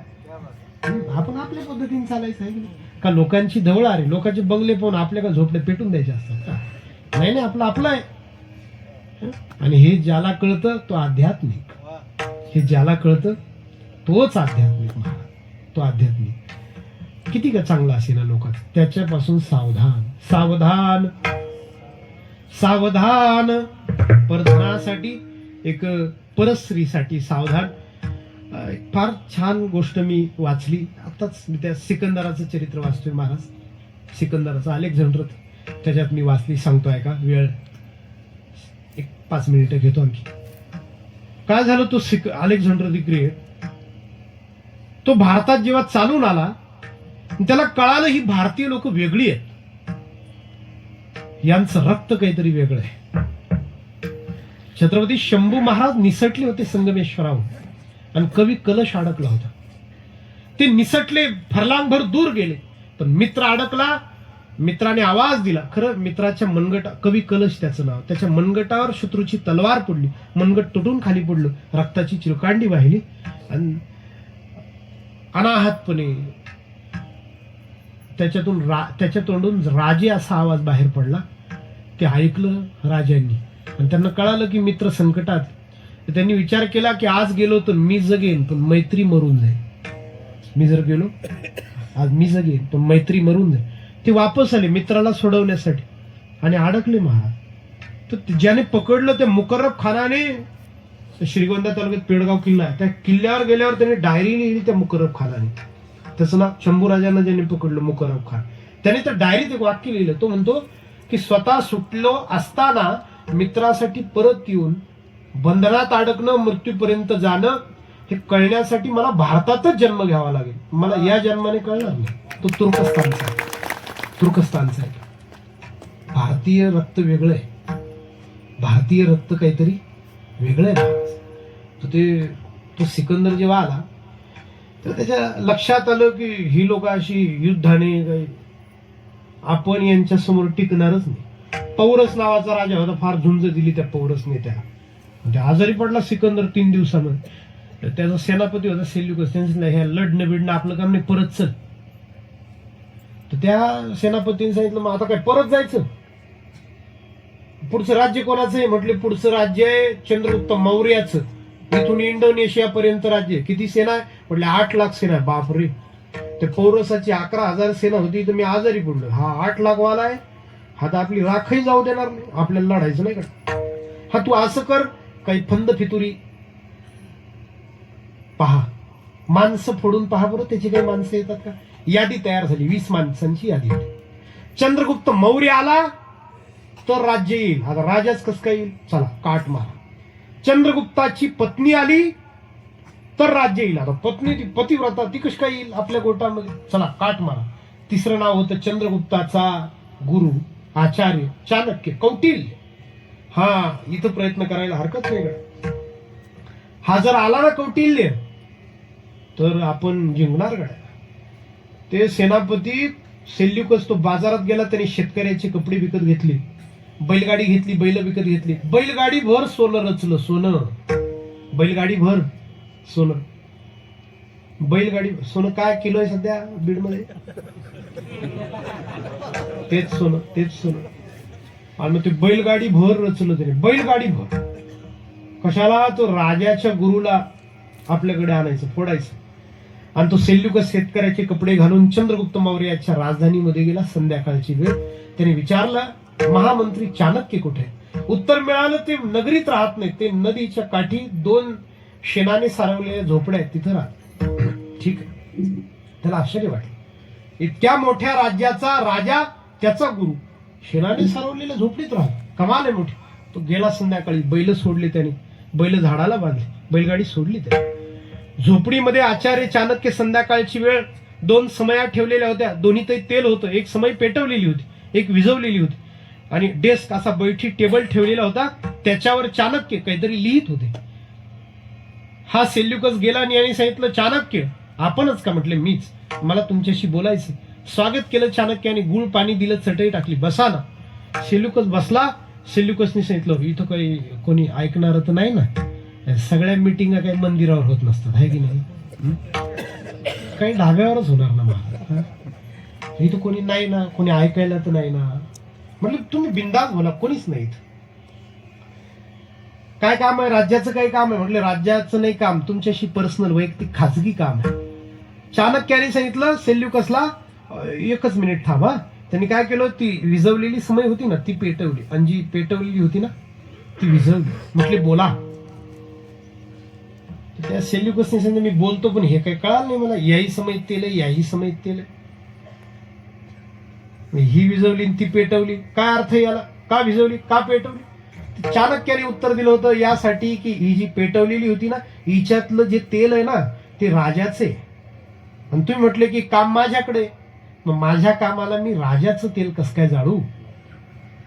आपण आपल्या पद्धतीने चालायचं आहे की नाही? का लोकांची धवळ आहे, लोकांचे बंगले पाहून आपल्या का झोपडे पेटून द्यायचे असतात का? नाही नाही, आपलं आपलं आहे. आणि हे ज्याला कळतं तो आध्यात्मिक, हे ज्याला कळतं तोच आध्यात्मिक महाराज, तो आध्यात्मिक किती का चांगला असेल ना लोकांचं, त्याच्यापासून सावधान सावधान सावधान. परधनासाठी एक परस्त्रीसाठी सावधान. एक फार छान गोष्ट मी वाचली आताच, मी त्या सिकंदराचं चरित्र वाचतोय महाराज, सिकंदराचा अलेक्झांडर, त्याच्यात मी वाचली, सांगतो आहे का, वेळ एक 5 मिनिटं घेतो आणखी. काय झालं, तो अलेक्झांडर द ग्रेट तो भारतात जेव्हा चालून आला त्याला कळालं ही भारतीय लोक वेगळी आहेत, यांचं रक्त काहीतरी वेगळं आहे. छत्रपती शंभू महाराज निसटले होते संगमेश्वराहून आणि कवी कलश अडकला होता. ते निसटले, फरलांगभर दूर गेले, पण मित्र अडकला. मित्राने आवाज दिला. खरं मित्राच्या मनगटा, कवी कलश त्याचं नाव, त्याच्या मनगटावर शत्रूची तलवार पडली, मनगट तुटून खाली पडलं, रक्ताची चिलकांडी वाहिली आणि अनाहतपणे त्याच्या तोंडून राजे असा आवाज बाहेर पडला. ते ऐकलं राजांनी आणि त्यांना कळालं की मित्र संकटात. त्यांनी विचार केला की आज गेलो तर मी जगेन पण मैत्री मरून जाईल, मी जर गेलो आज मी जगेन पण मैत्री मरून जाईल. ते वापस आले मित्राला सोडवण्यासाठी आणि अडकले महाराज. तर ज्याने पकडलं त्या मुकर्रब खानाने, श्रीगोंदा तालुक्यात पेडगाव किल्ला आहे, त्या किल्ल्यावर गेल्यावर त्याने डायरी लिहिली त्या मुकर्रब खानाने. त्याचं नाव शंभूराजांना ज्यांनी पकडलं मुकर्रब खान, त्याने त्या डायरीत एक वाक्य लिहिलं. तो म्हणतो की स्वतः सुटलो असताना मित्रासाठी परत येऊन बंधनात अडकणं, मृत्यूपर्यंत जाणं हे कळण्यासाठी मला भारतातच जन्म घ्यावा लागेल. मला या जन्माने कळणार नाही. तो तुर्कस्तानचा आहे, तुर्कस्तानचा आहे. भारतीय रक्त वेगळं आहे, भारतीय रक्त काहीतरी वेगळं आहे महाराज. तर तो सिकंदर जेव्हा आला तर त्याच्या लक्षात आलं की ही लोक अशी युद्धाने काही आपण यांच्या समोर टिकणारच नाही. पौरस नावाचा राजा होता, फार झुंज दिली त्या पौरस नेत्याला. म्हणजे आजारी पडला सिकंदर 3 दिवसामध्ये. त्याचा सेनापती होता सेल्युकस, त्यांनी ह्या लढणं बिडणं आपलं काम नाही, परत चल. तर त्या सेनापतीने सांगितलं मग आता काय परत जायचं, पुढचं राज्य कोणाचं आहे? म्हटले पुढचं राज्य आहे चंद्रगुप्त मौर्याचं, इथून इंडोनेशिया पर्यंत राज्य. किती सेना आहे? म्हटले 8 लाख सेना आहे. बापरे, ते पौरसाची 11,000 सेना होती, तर मी आजारी पडलो. हा 8 लाख वाला आहे, हा तर आपली राखही जाऊ देणार नाही, आपल्याला लढायचं नाही का? हा तू असं कर, काही फंद फितुरी पहा, माणसं फोडून पहा बरं, त्याची काही माणसं येतात का? यादी तयार झाली, 20 माणसांची यादी होती. चंद्रगुप्त मौर्य आला तर राज्य येईल. आता राजाच कस काय येईल? चला काट मारा. चंद्रगुप्ताची पत्नी आली तर राज्य येईल. आता पत्नी ती पतिव्रता, ती कशी काय येईल आपल्या गोटामध्ये? चला काट मारा. तिसरं नाव होतं चंद्रगुप्ताचा गुरु आचार्य चाणक्य, कौटिल्य. हा, इथं प्रयत्न करायला हरकत नाही का? हा जर आला ना कौटिल्य तर आपण जिंकणार का? ते सेनापती सेल्युकस तो बाजारात गेला, त्याने शेतकऱ्याचे कपडे विकत घेतले, बैलगाडी घेतली, बैल विकत घेतली, बैलगाडी भर सोनं रचलं, सोनं, बैलगाडी भर सोनं. बैलगाडी सोनं काय किलो आहे सध्या बीड मध्ये? तेच सोनं, तेच सोनं. आणि मग ते बैलगाडी भर रचलं त्याने, बैलगाडी भर. कशाला? तो राजाच्या गुरुला आपल्याकडे आणायचं, फोडायचं. आणि तो सेल्युकस शेतकऱ्याचे कपडे घालून चंद्रगुप्त मौर्याच्या राजधानीमध्ये गेला. संध्याकाळची वेळ. त्याने विचारलं महामंत्री चाणक्य कुठे? उत्तर मिळालं ते नगरीत राहत नाही, ते नदीच्या काठी 2 शेणाने सारवलेल्या झोपड्या आहेत, तिथं राहत. ठीक आहे. त्याला आश्चर्य वाटलं, इतक्या मोठ्या राज्याचा राजा, त्याचा गुरु शेणाने सारवलेल्या झोपडीत राहत, कमाल आहे मोठी. तो गेला संध्याकाळी, बैल सोडले त्याने, बैल झाडाला बांधले, बैलगाडी सोडली त्याने. झोपडीमध्ये आचार्य चाणक्य. संध्याकाळची वेळ. 2 समया ठेवलेल्या होत्या, दोन्हीतही तेल होतं. एक समई पेटवलेली होती, एक विझवलेली होती. आणि डेस्क असा बैठी टेबल ठेवलेला होता, त्याच्यावर चाणक्य काहीतरी लिहित होते. हा सेल्युकस गेला आणि याने सांगितलं, चाणक्य आपणच का? म्हटले मीच, मला तुमच्याशी बोलायचं. स्वागत केलं चाणक्याने, गुळ पाणी दिलं, चटई टाकली, बसा ना. सेल्युकस बसला. सेल्युकसने सांगितलं, इथं काही कोणी ऐकणार तर नाही ना, सगळ्या मिटिंगा काही मंदिरावर होत नसतात, आहे की नाही? काही ढाब्यावरच होणार ना महाराज. इथं कोणी नाही ना, कोणी ऐकायला तर नाही ना. म्हटलं तुम्ही बिंदास बोला, कोणीच नाही. काय काम आहे? राज्याचं काही काम आहे? म्हटलं राज्याचं नाही काम, तुमच्याशी पर्सनल वैयक्तिक खाजगी काम आहे. चाणक्याने सांगितलं सेल्युकसला, एकच मिनिट थांबा. त्यांनी काय केलं, ती विझवलेली समय होती ना ती पेटवली, आणि जी पेटवलेली होती ना ती विझवली. म्हटले बोला. त्या सेल्युकसने सांगितलं, मी बोलतो पण हे काही कळालं नाही मला, याही समय तेल आहे, याही समय तेल आहे. ही विझवली ती पेटवली, काय अर्थ याला? का विझवली, का पेटवली? चाणक्याने उत्तर दिलं होतं, यासाठी की ही जी पेटवलेली होती ना, हिच्यातलं जे तेल आहे ना ते राजाचे, आणि तुम्ही म्हटले की काम माझ्याकडे, मग माझ्या कामाला मी राजाचं तेल कसं काय जाळू?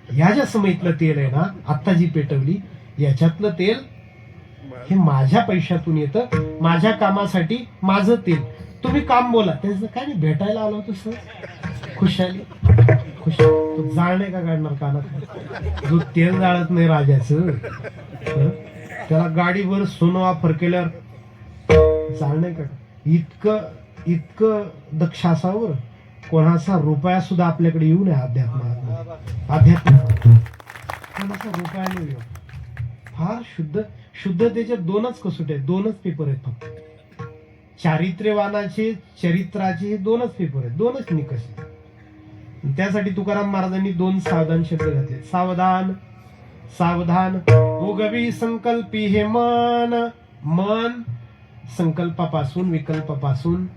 ह्या ज्या समयीतलं तेल आहे ना, आता जी पेटवली, याच्यातलं तेल हे माझ्या पैशातून येतं, माझ्या कामासाठी माझं तेल. तुम्ही काम बोला. त्याचं काय नाही, भेटायला आलो होतो सर, खुशाली खुश. जाळणे का काढणार कानात? जो तेल जाळत नाही राजाचं, त्याला गाडीवर सोनं ऑफर केल्यावर जाळणे का? इतकं दक्ष असावर, कोणाचा रुपया सुद्धा आपल्याकडे येऊ नये. अध्यात्म कोणाचा रुपया नाही येऊ. फार शुद्धतेच्या दोनच कसोटी आहेत, दोनच पेपर आहेत फक्त. चारित्र्यवानाचे, चरित्राचे हे दोनच पेपर आहेत, दोनच निकष आहेत. त्यासाठी तुकाराम महाराजांनी 2 सावधान शब्द घातले. सावधान, सावधान उगवी संकल्पी हे मन. मन संकल्पापासून, विकल्पापासून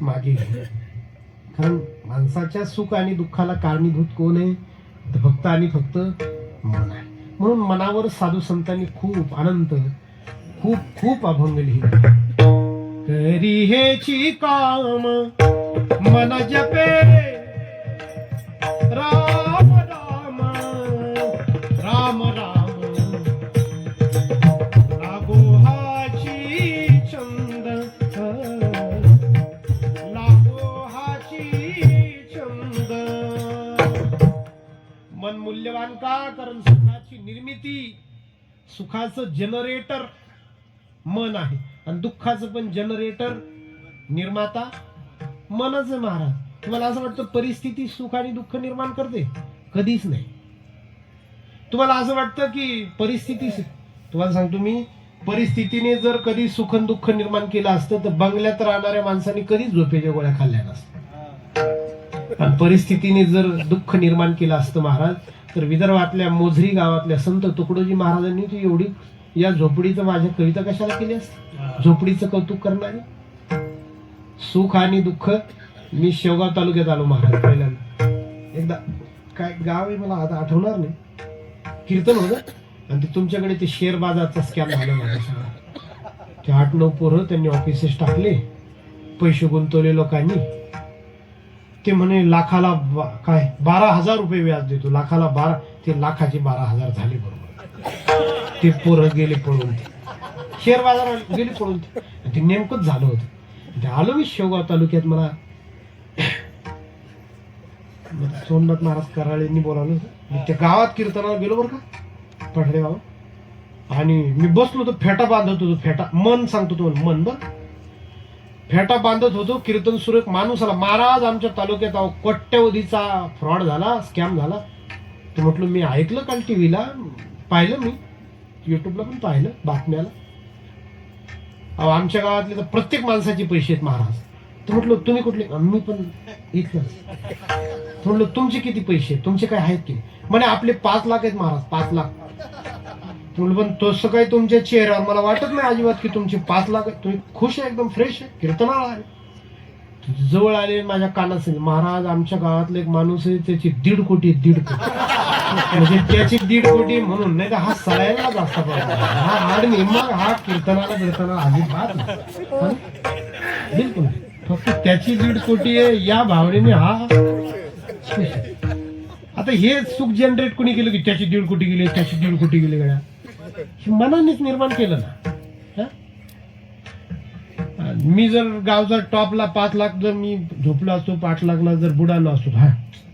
मागे घे. कारण माणसाच्या सुख आणि दुःखाला कारणीभूत कोण आहे? तर फक्त आणि फक्त मन आहे. म्हणून मनावर साधू संतांनी खूप अनंत, खूप खूप अभंग लिहिले. करी हेची काम मन जपे, राम राम राम राम, लागो हाची छंद, लागो हाची छंद. मन मूल्यवान का? कारण सुखाची निर्मिती, सुखाचं जनरेटर मन आहे, आणि दुःखाचं पण जनरेटर, निर्माता मनच आहे महाराज. तुम्हाला असं वाटतं परिस्थिती सुख आणि दुःख निर्माण करते? कधीच नाही. तुम्हाला असं वाटतं की परिस्थिती, तुम्हाला सांगतो मी, परिस्थितीने जर कधी सुख आणि दुःख निर्माण केलं असतं तर बंगल्यात राहणाऱ्या माणसांनी कधीच झोपेच्या गोळ्या खाल्ल्या नसत्या. आणि परिस्थितीने जर दुःख निर्माण केलं असतं महाराज, तर विदर्भातल्या मोझरी गावातल्या संत तुकडोजी महाराजांनी ती एवढी, या झोपडीचं माझ्या कविता कशाला केली असते? झोपडीचं कौतुक करणारी. सुख आणि दुःख. मी शेवगाव तालुक्यात आलो महाराज पहिल्यांदा. एकदा काय गाव आहे मला आता आठवणार नाही, कीर्तन होतं, आणि ते तुमच्याकडे ते शेअर बाजारचा स्कॅम झाला माझ्या सगळं. ते 8-9 पोरं त्यांनी ऑफिसेस टाकले, पैसे गुंतवले लोकांनी. ते म्हणे लाखाला काय 12,000 रुपये व्याज देतो, लाखाला 12, ते लाखाचे 12,000 झाले बरोबर. ते पोरं गेले पळून, शेअर बाजारात गेले पळून. ते नेमकंच झालं होतं. ते आलो मी शेवगाव तालुक्यात. मला सोमनाथ महाराज कराळेंनी बोलावलं. मी त्या गावात कीर्तनाला गेलो बरं का, पठडे गाव. आणि मी बसलो होतो, फेटा बांधत होतो. फेटा मन सांगतो तुम्हाला, मन बरं. फेटा बांधत होतो, कीर्तन सुरू. एक माणूस आला, महाराज आमच्या तालुक्यात कोट्यवधीचा फ्रॉड झाला, स्कॅम झाला. तर म्हटलं मी ऐकलं काल टीव्हीला, पाहिलं मी युट्यूबला पण पाहिलं बातम्याला. अहो आमच्या गावातले तर प्रत्येक माणसाचे पैसे आहेत महाराज. तर म्हटलं तुम्ही कुठले? मी पण इथलंच. म्हटलं तुमचे किती पैसे, तुमचे काय आहेत की? म्हणे आपले 5 लाख आहेत महाराज, 5 लाख. म्हटलं पण तसं काही तुमच्या चेहऱ्यावर मला वाटत नाही अजिबात की तुमचे 5 लाख आहेत. तुम्ही खुश आहे, एकदम फ्रेश आहे, कीर्तनाला आले. जवळ आले, माझ्या कानात सांगितलं, महाराज आमच्या गावातला एक माणूस आहे, त्याची 1.5 कोटी, 1.5 कोटी. म्हणजे त्याची 1.5 कोटी म्हणून, नाही तर हा सळायला जास्त पाहिजे, हा आडमी. मग हा कीर्तनाला बिर्तनाला अजिबात नाही, बिलकुल. फक्त त्याची 1.5 कोटी आहे या भावनेने हा. आता आता हे सुख जनरेट कोणी केलं की त्याची 1.5 कोटी गेले, त्याची 1.5 कोटी गेले गड्या, हे मनानेच निर्माण केलं ना. हा? मी जर गावचा टॉपला 5 लाख जर मी झोपलो असतो, 5 लाखला जर बुडालो असतो, हा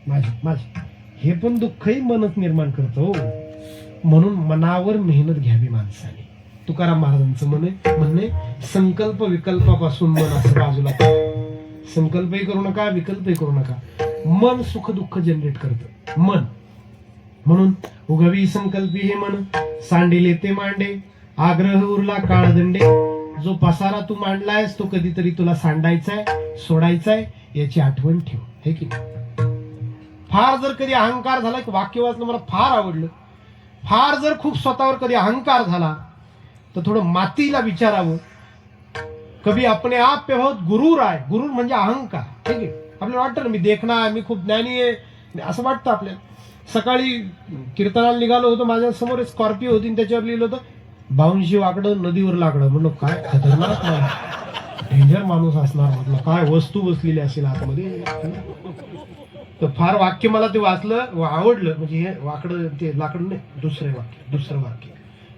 माझे हे पण दुःखही मनच निर्माण करतो हो. म्हणून मनावर मेहनत घ्यावी माणसाने. तुकाराम महाराजांचं म्हणणे संकल्प विकल्पापासून मन असं बाजूला करा. संकल्पही करू नका, विकल्पही करू नका. मन सुख दुःख जनरेट करतं मन. म्हणून उगवी संकल्पी हे मन, सांडिले ते मांडे, आग्रह उरला काळदंडे. जो पसारा तू मांडलायस तो कधीतरी तुला सांडायचाय, सोडायचाय, याची आठवण ठेव. हे की नाही? फार जर कधी अहंकार झाला, एक वाक्य वाचलं मला फार आवडलं. फार जर खूप स्वतःवर कधी अहंकार झाला तर थोडं मातीला विचारावं, कभी अपने आप पे बहुत गुरूर आहे. गुरूर म्हणजे अहंकार. ठीक आहे, आपल्याला वाटतं ना मी देखणा आहे, मी खूप ज्ञानी आहे, असं वाटतं आपल्याला. सकाळी कीर्तनाला निघालो होतो, माझ्या समोर एक स्कॉर्पिओ होती, त्याच्यावर लिहिलं होतं 52 वाकडं नदीवर लाकडं. म्हणलं काय खतरनाक डेंजर माणूस असणार. म्हटलं काय वस्तू बसलेली असेल आतमध्ये. तर फार वाक्य मला ते वाचलं, आवडलं. म्हणजे हे वाकडं ते लाकडं नाही, दुसरं वाक्य.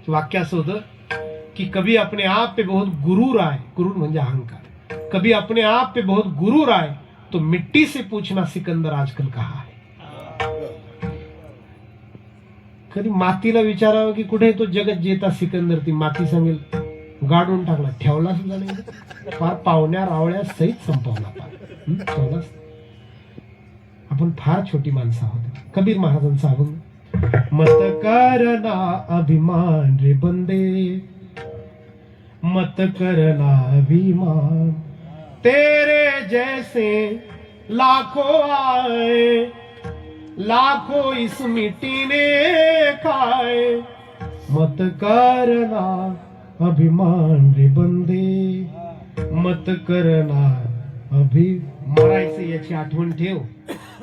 वाक्य असं होतं कि कभी अपने आप पे बहुत गुरूर आए, गुरूर म्हणजे अहंकार. कभी अपने आप पे बहुत गुरूर आए तो मिट्टी से पूछना सिकंदर आजकल कहाँ है. कधी मातीला विचारावं की कुठे तो जगत जेता सिकंदर. ती माती सांगेल गाडून टाकला, ठेवला सुद्धा नाही, फार पाहुण्या रावळ्या सहित संपवला. ठेवलाच. आपण फार छोटी माणसं आहोत. कबीर महाराजांचा अभंग, मत करना अभिमान रे बंदे, मत करना अभिमान, तेरे जैसे लाखों आए, लाखों इस मिट्टी ने खाए. मत करना अभिमान रे बंदे, मत करना मरायचं याची आठवण ठेव.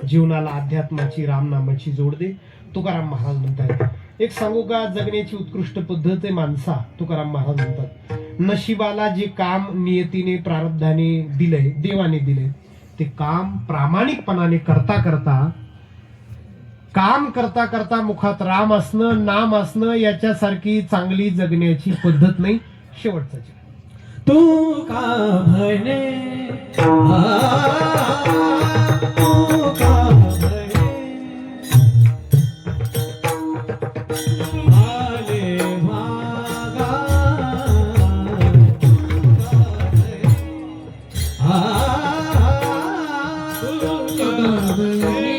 जीवनाला अध्यात्माची, रामनामाची जोड दे. तुकाराम महाराज म्हणतात. एक सांगू का, जगण्याची उत्कृष्ट पद्धत आहे माणसा. तुकाराम महाराज म्हणतात नशिबाला जे काम नियतीने प्रारब्धाने दिलंय, देवाने दिलंय, ते काम प्रामाणिकपणाने काम करता करता मुखात राम असणं, नाम असणं, याच्यासारखी चांगली जगण्याची पद्धत नाही. शेवटचा तू का म्हणे तू का म्हणे आले भागा तू का म्हणे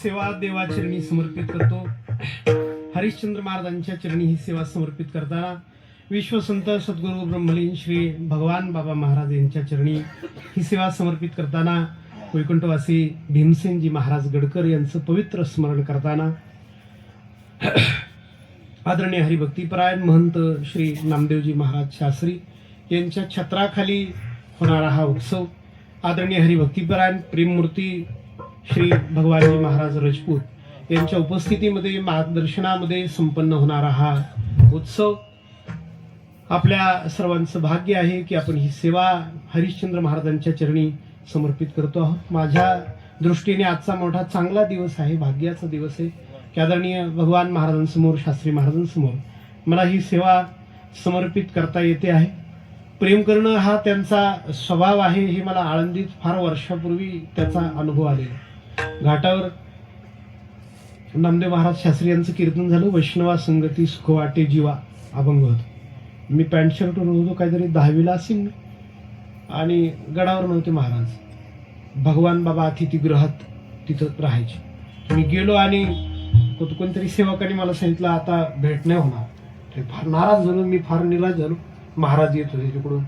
सेवा देवाचरणी समर्पित करतो. हरिश्चंद्र महाराजांच्या चरणी ही सेवा समर्पित करताना विश्वसंत सद्गुरू ब्रह्मलीन श्री भगवान बाबा महाराज यांच्या चरणी ही सेवा समर्पित करताना वैकुंठवासी भीमसेनजी महाराज गडकर यांचं पवित्र स्मरण करताना आदरणीय हरिभक्तीपरायण महंत श्री नामदेवजी महाराज शास्त्री यांच्या छत्राखाली होणारा हा उत्सव, आदरणीय हरिभक्तीपरायण प्रेममूर्ती श्री भगवानजी महाराज राजपूत यांच्या उपस्थितीमध्ये मार्गदर्शनामध्ये संपन्न होणारा हा उत्सव आपल्या सर्वांचं भाग्य आहे की आपण ही सेवा हरिश्चंद्र महाराजांच्या चरणी समर्पित करतो आहोत. माझ्या दृष्टीने आजचा मोठा चांगला दिवस आहे, भाग्याचा दिवस आहे की आदरणीय भगवान महाराजांसमोर, शास्त्री महाराजांसमोर मला ही सेवा समर्पित करता येते आहे. प्रेम करणं हा त्यांचा स्वभाव आहे हे मला आळंदीत फार वर्षापूर्वी त्याचा अनुभव आलेला. घाटावर नामदेव महाराज शास्त्री यांचं कीर्तन झालं, वैष्णवा संगती सुख वाटे जीवा अभंग होत. मी पॅन्ट शर्टवर होतो, काहीतरी 10वीला असेल मी, आणि गडावर नव्हते महाराज. भगवान बाबा अतिथीगृहात तिथं राहायचे. मी गेलो आणि कोणतरी सेवकाने मला सांगितलं आता भेट नाही होणार. ते फार नाराज झालो, मी फार निराश झालो. महाराज येत होते तिकडून,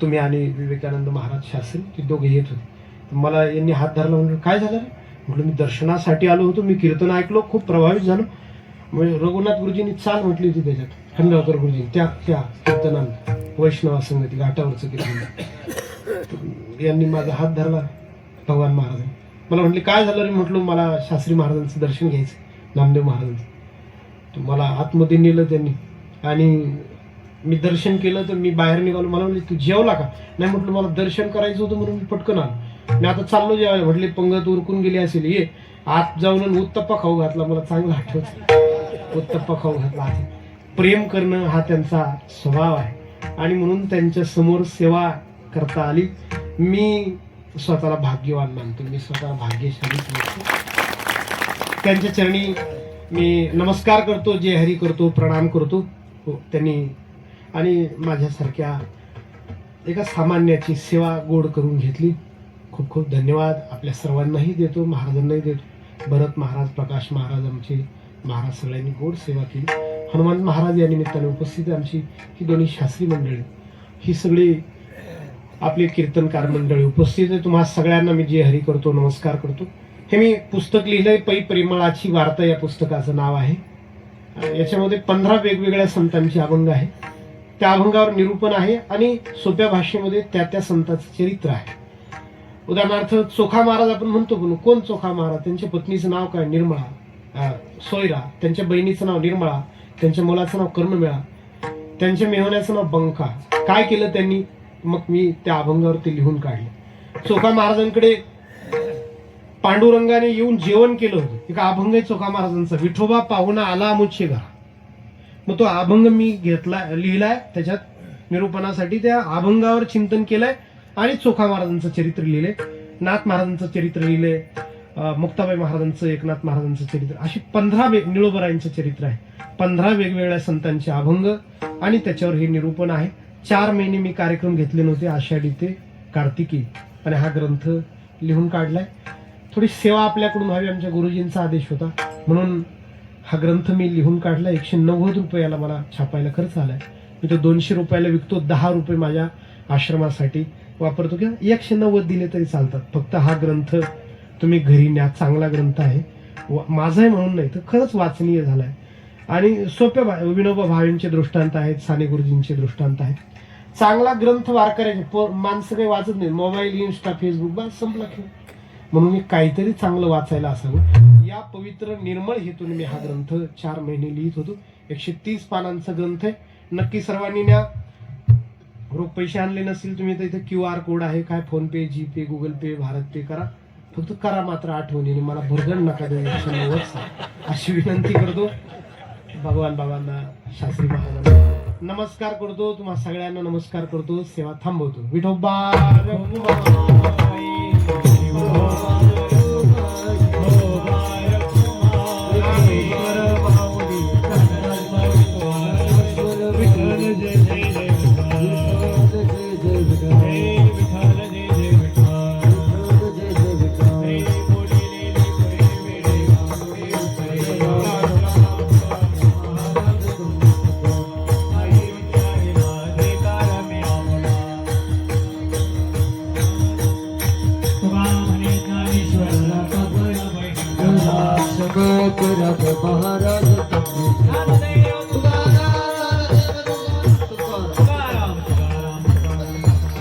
तुम्ही आणि विवेकानंद महाराज शास्त्री ते दोघे येत होते. मला यांनी हात धरला, म्हणजे काय झालं रे? म्हटलं मी दर्शनासाठी आलो होतो, मी कीर्तन ऐकलो, खूप प्रभावित झालो. म्हणजे रघुनाथ गुरुजींनी चाल म्हटली होती त्याच्यात, खंडवाकर गुरुजी त्या कीर्तनात वैष्णवा संगती घाटावरचं कीर्तन. यांनी माझा हात धरला भगवान महाराज. मला म्हटले काय झालं रे? म्हटलं मला शास्त्री महाराजांचं दर्शन घ्यायचं, नामदेव महाराजांचं. तर मला आतमध्ये नेलं त्यांनी आणि मी दर्शन केलं. तर मी बाहेर निघालो. मला म्हणले तू जेवला का? नाही म्हटलं मला दर्शन करायचं होतं म्हणून मी पटकन आलो. मी आता चाललो जेवायला. म्हटले पंगत उरकून गेली असेल, ये आत जाऊन उत्तप्पा खाऊ घातला. मला चांगलं आठवत, उत्तप्पा खाऊ घातला. प्रेम करणं हा त्यांचा स्वभाव आहे आणि म्हणून त्यांच्या समोर सेवा करता आली. मी स्वतःला भाग्यवान मानतो, मी स्वतःला भाग्यशाली मानतो. त्यांच्या चरणी मी नमस्कार करतो, जय हरी करतो, प्रणाम करतो. त्यांनी आणि माझ्यासारख्या एका सामान्याची सेवा गोड करून घेतली. खूप खूप धन्यवाद आपल्या सर्वांनाही देतो, महाराजांनाही देतो. भरत महाराज, प्रकाश महाराज, आमचे महाराज सगळ्यांनी गोड सेवा केली. हनुमान महाराज या निमित्ताने उपस्थित आमची ही दोन्ही शास्त्री मंडळी, ही सगळी आपली कीर्तनकार मंडळी उपस्थित आहे. तुम्हा सगळ्यांना मी जय हरी करतो, नमस्कार करतो. हे मी पुस्तक लिहिलंय, पै परिमळाची वार्ता या पुस्तकाचं नाव आहे. याच्यामध्ये 15 वेगवेगळ्या संतांची अभंग आहे. त्या अभंगावर निरूपण आहे आणि सोप्या भाषेमध्ये त्या संतांचं चरित्र आहे. उदाहरणार्थ चोखा महाराज आपण म्हणतो, पण कोण चोखा महाराज? त्यांच्या पत्नीचं नाव काय? निर्मळा सोयरा. त्यांच्या बहिणीचं नाव निर्मळा. त्यांच्या मुलाचं नाव कर्णमेळा. त्यांच्या मेहण्याचं नाव बंका. काय केलं त्यांनी? मग मी त्या अभंगावर ते लिहून काढले. चोखा महाराजांकडे पांडुरंगाने येऊन जेवण केलं होतं. एका अभंग आहे चोखा महाराजांचा, विठोबा पाहुणा आला मुच्छे घरा. मग तो अभंग मी घेतला, लिहिलाय त्याच्यात निरूपणासाठी. त्या अभंगावर चिंतन केलंय आणि चोखा महाराजांचं चरित्र लिहिलंय, नाथ महाराजांचं चरित्र लिहिलंय, मुक्ताबाई महाराजांचं, एकनाथ महाराजांचं चरित्र, अशी 15 निळोबरायांचं चरित्र आहे. 15 वेगवेगळ्या संतांचे अभंग आणि त्याच्यावर हे निरूपण आहे. 4 महिने मी कार्यक्रम घेतले नव्हते, आषाढी ते कार्तिकी, आणि हा ग्रंथ लिहून काढलाय. थोडी सेवा आपल्याकडून व्हावी, आमच्या गुरुजींचा आदेश होता म्हणून हा ग्रंथ मी लिहून काढला. 190 रुपयाला मला छापायला खर्च आलाय. मी तो 200 रुपयाला विकतो. 10 रुपये माझ्या आश्रमासाठी वापरतो, किंवा 190 दिले तरी चालतात. फक्त हा ग्रंथ तुम्ही घरी न्या, चांगला ग्रंथ आहे. माझा आहे म्हणून नाही, तर खरंच वाचनीय झालाय. आणि सोप्या विनोबा भावेंचे दृष्टांत आहेत, साने गुरुजींचे दृष्टांत आहेत. चांगला ग्रंथ वारकऱ्याचे माणसं काही वाचत नाही. मोबाईल, इंस्टा, फेसबुक बस संपला खेळ. म्हणून मी काहीतरी चांगलं वाचायला असावं या पवित्र निर्मळ हेतून मी हा ग्रंथ 4 महिने लिहित होतो. 130 पानांचा ग्रंथ आहे. नक्की सर्वांनी न्या. रोख पैसे आणले नसतील तुम्ही तर इथे QR कोड आहे, काय फोन पे, जीपे, गुगल पे, भारत पे करा. फक्त करा मात्र आठवणीने, मला भरगण नका देऊ. 190 अशी विनंती करतो. भगवान बाबांना, शास्त्री महाराजांना नमस्कार करतो. तुम्हा सगळ्यांना नमस्कार करतो. सेवा थांबवतो. विठोबा शबक राज महाराज तुम्ही ज्ञानदेव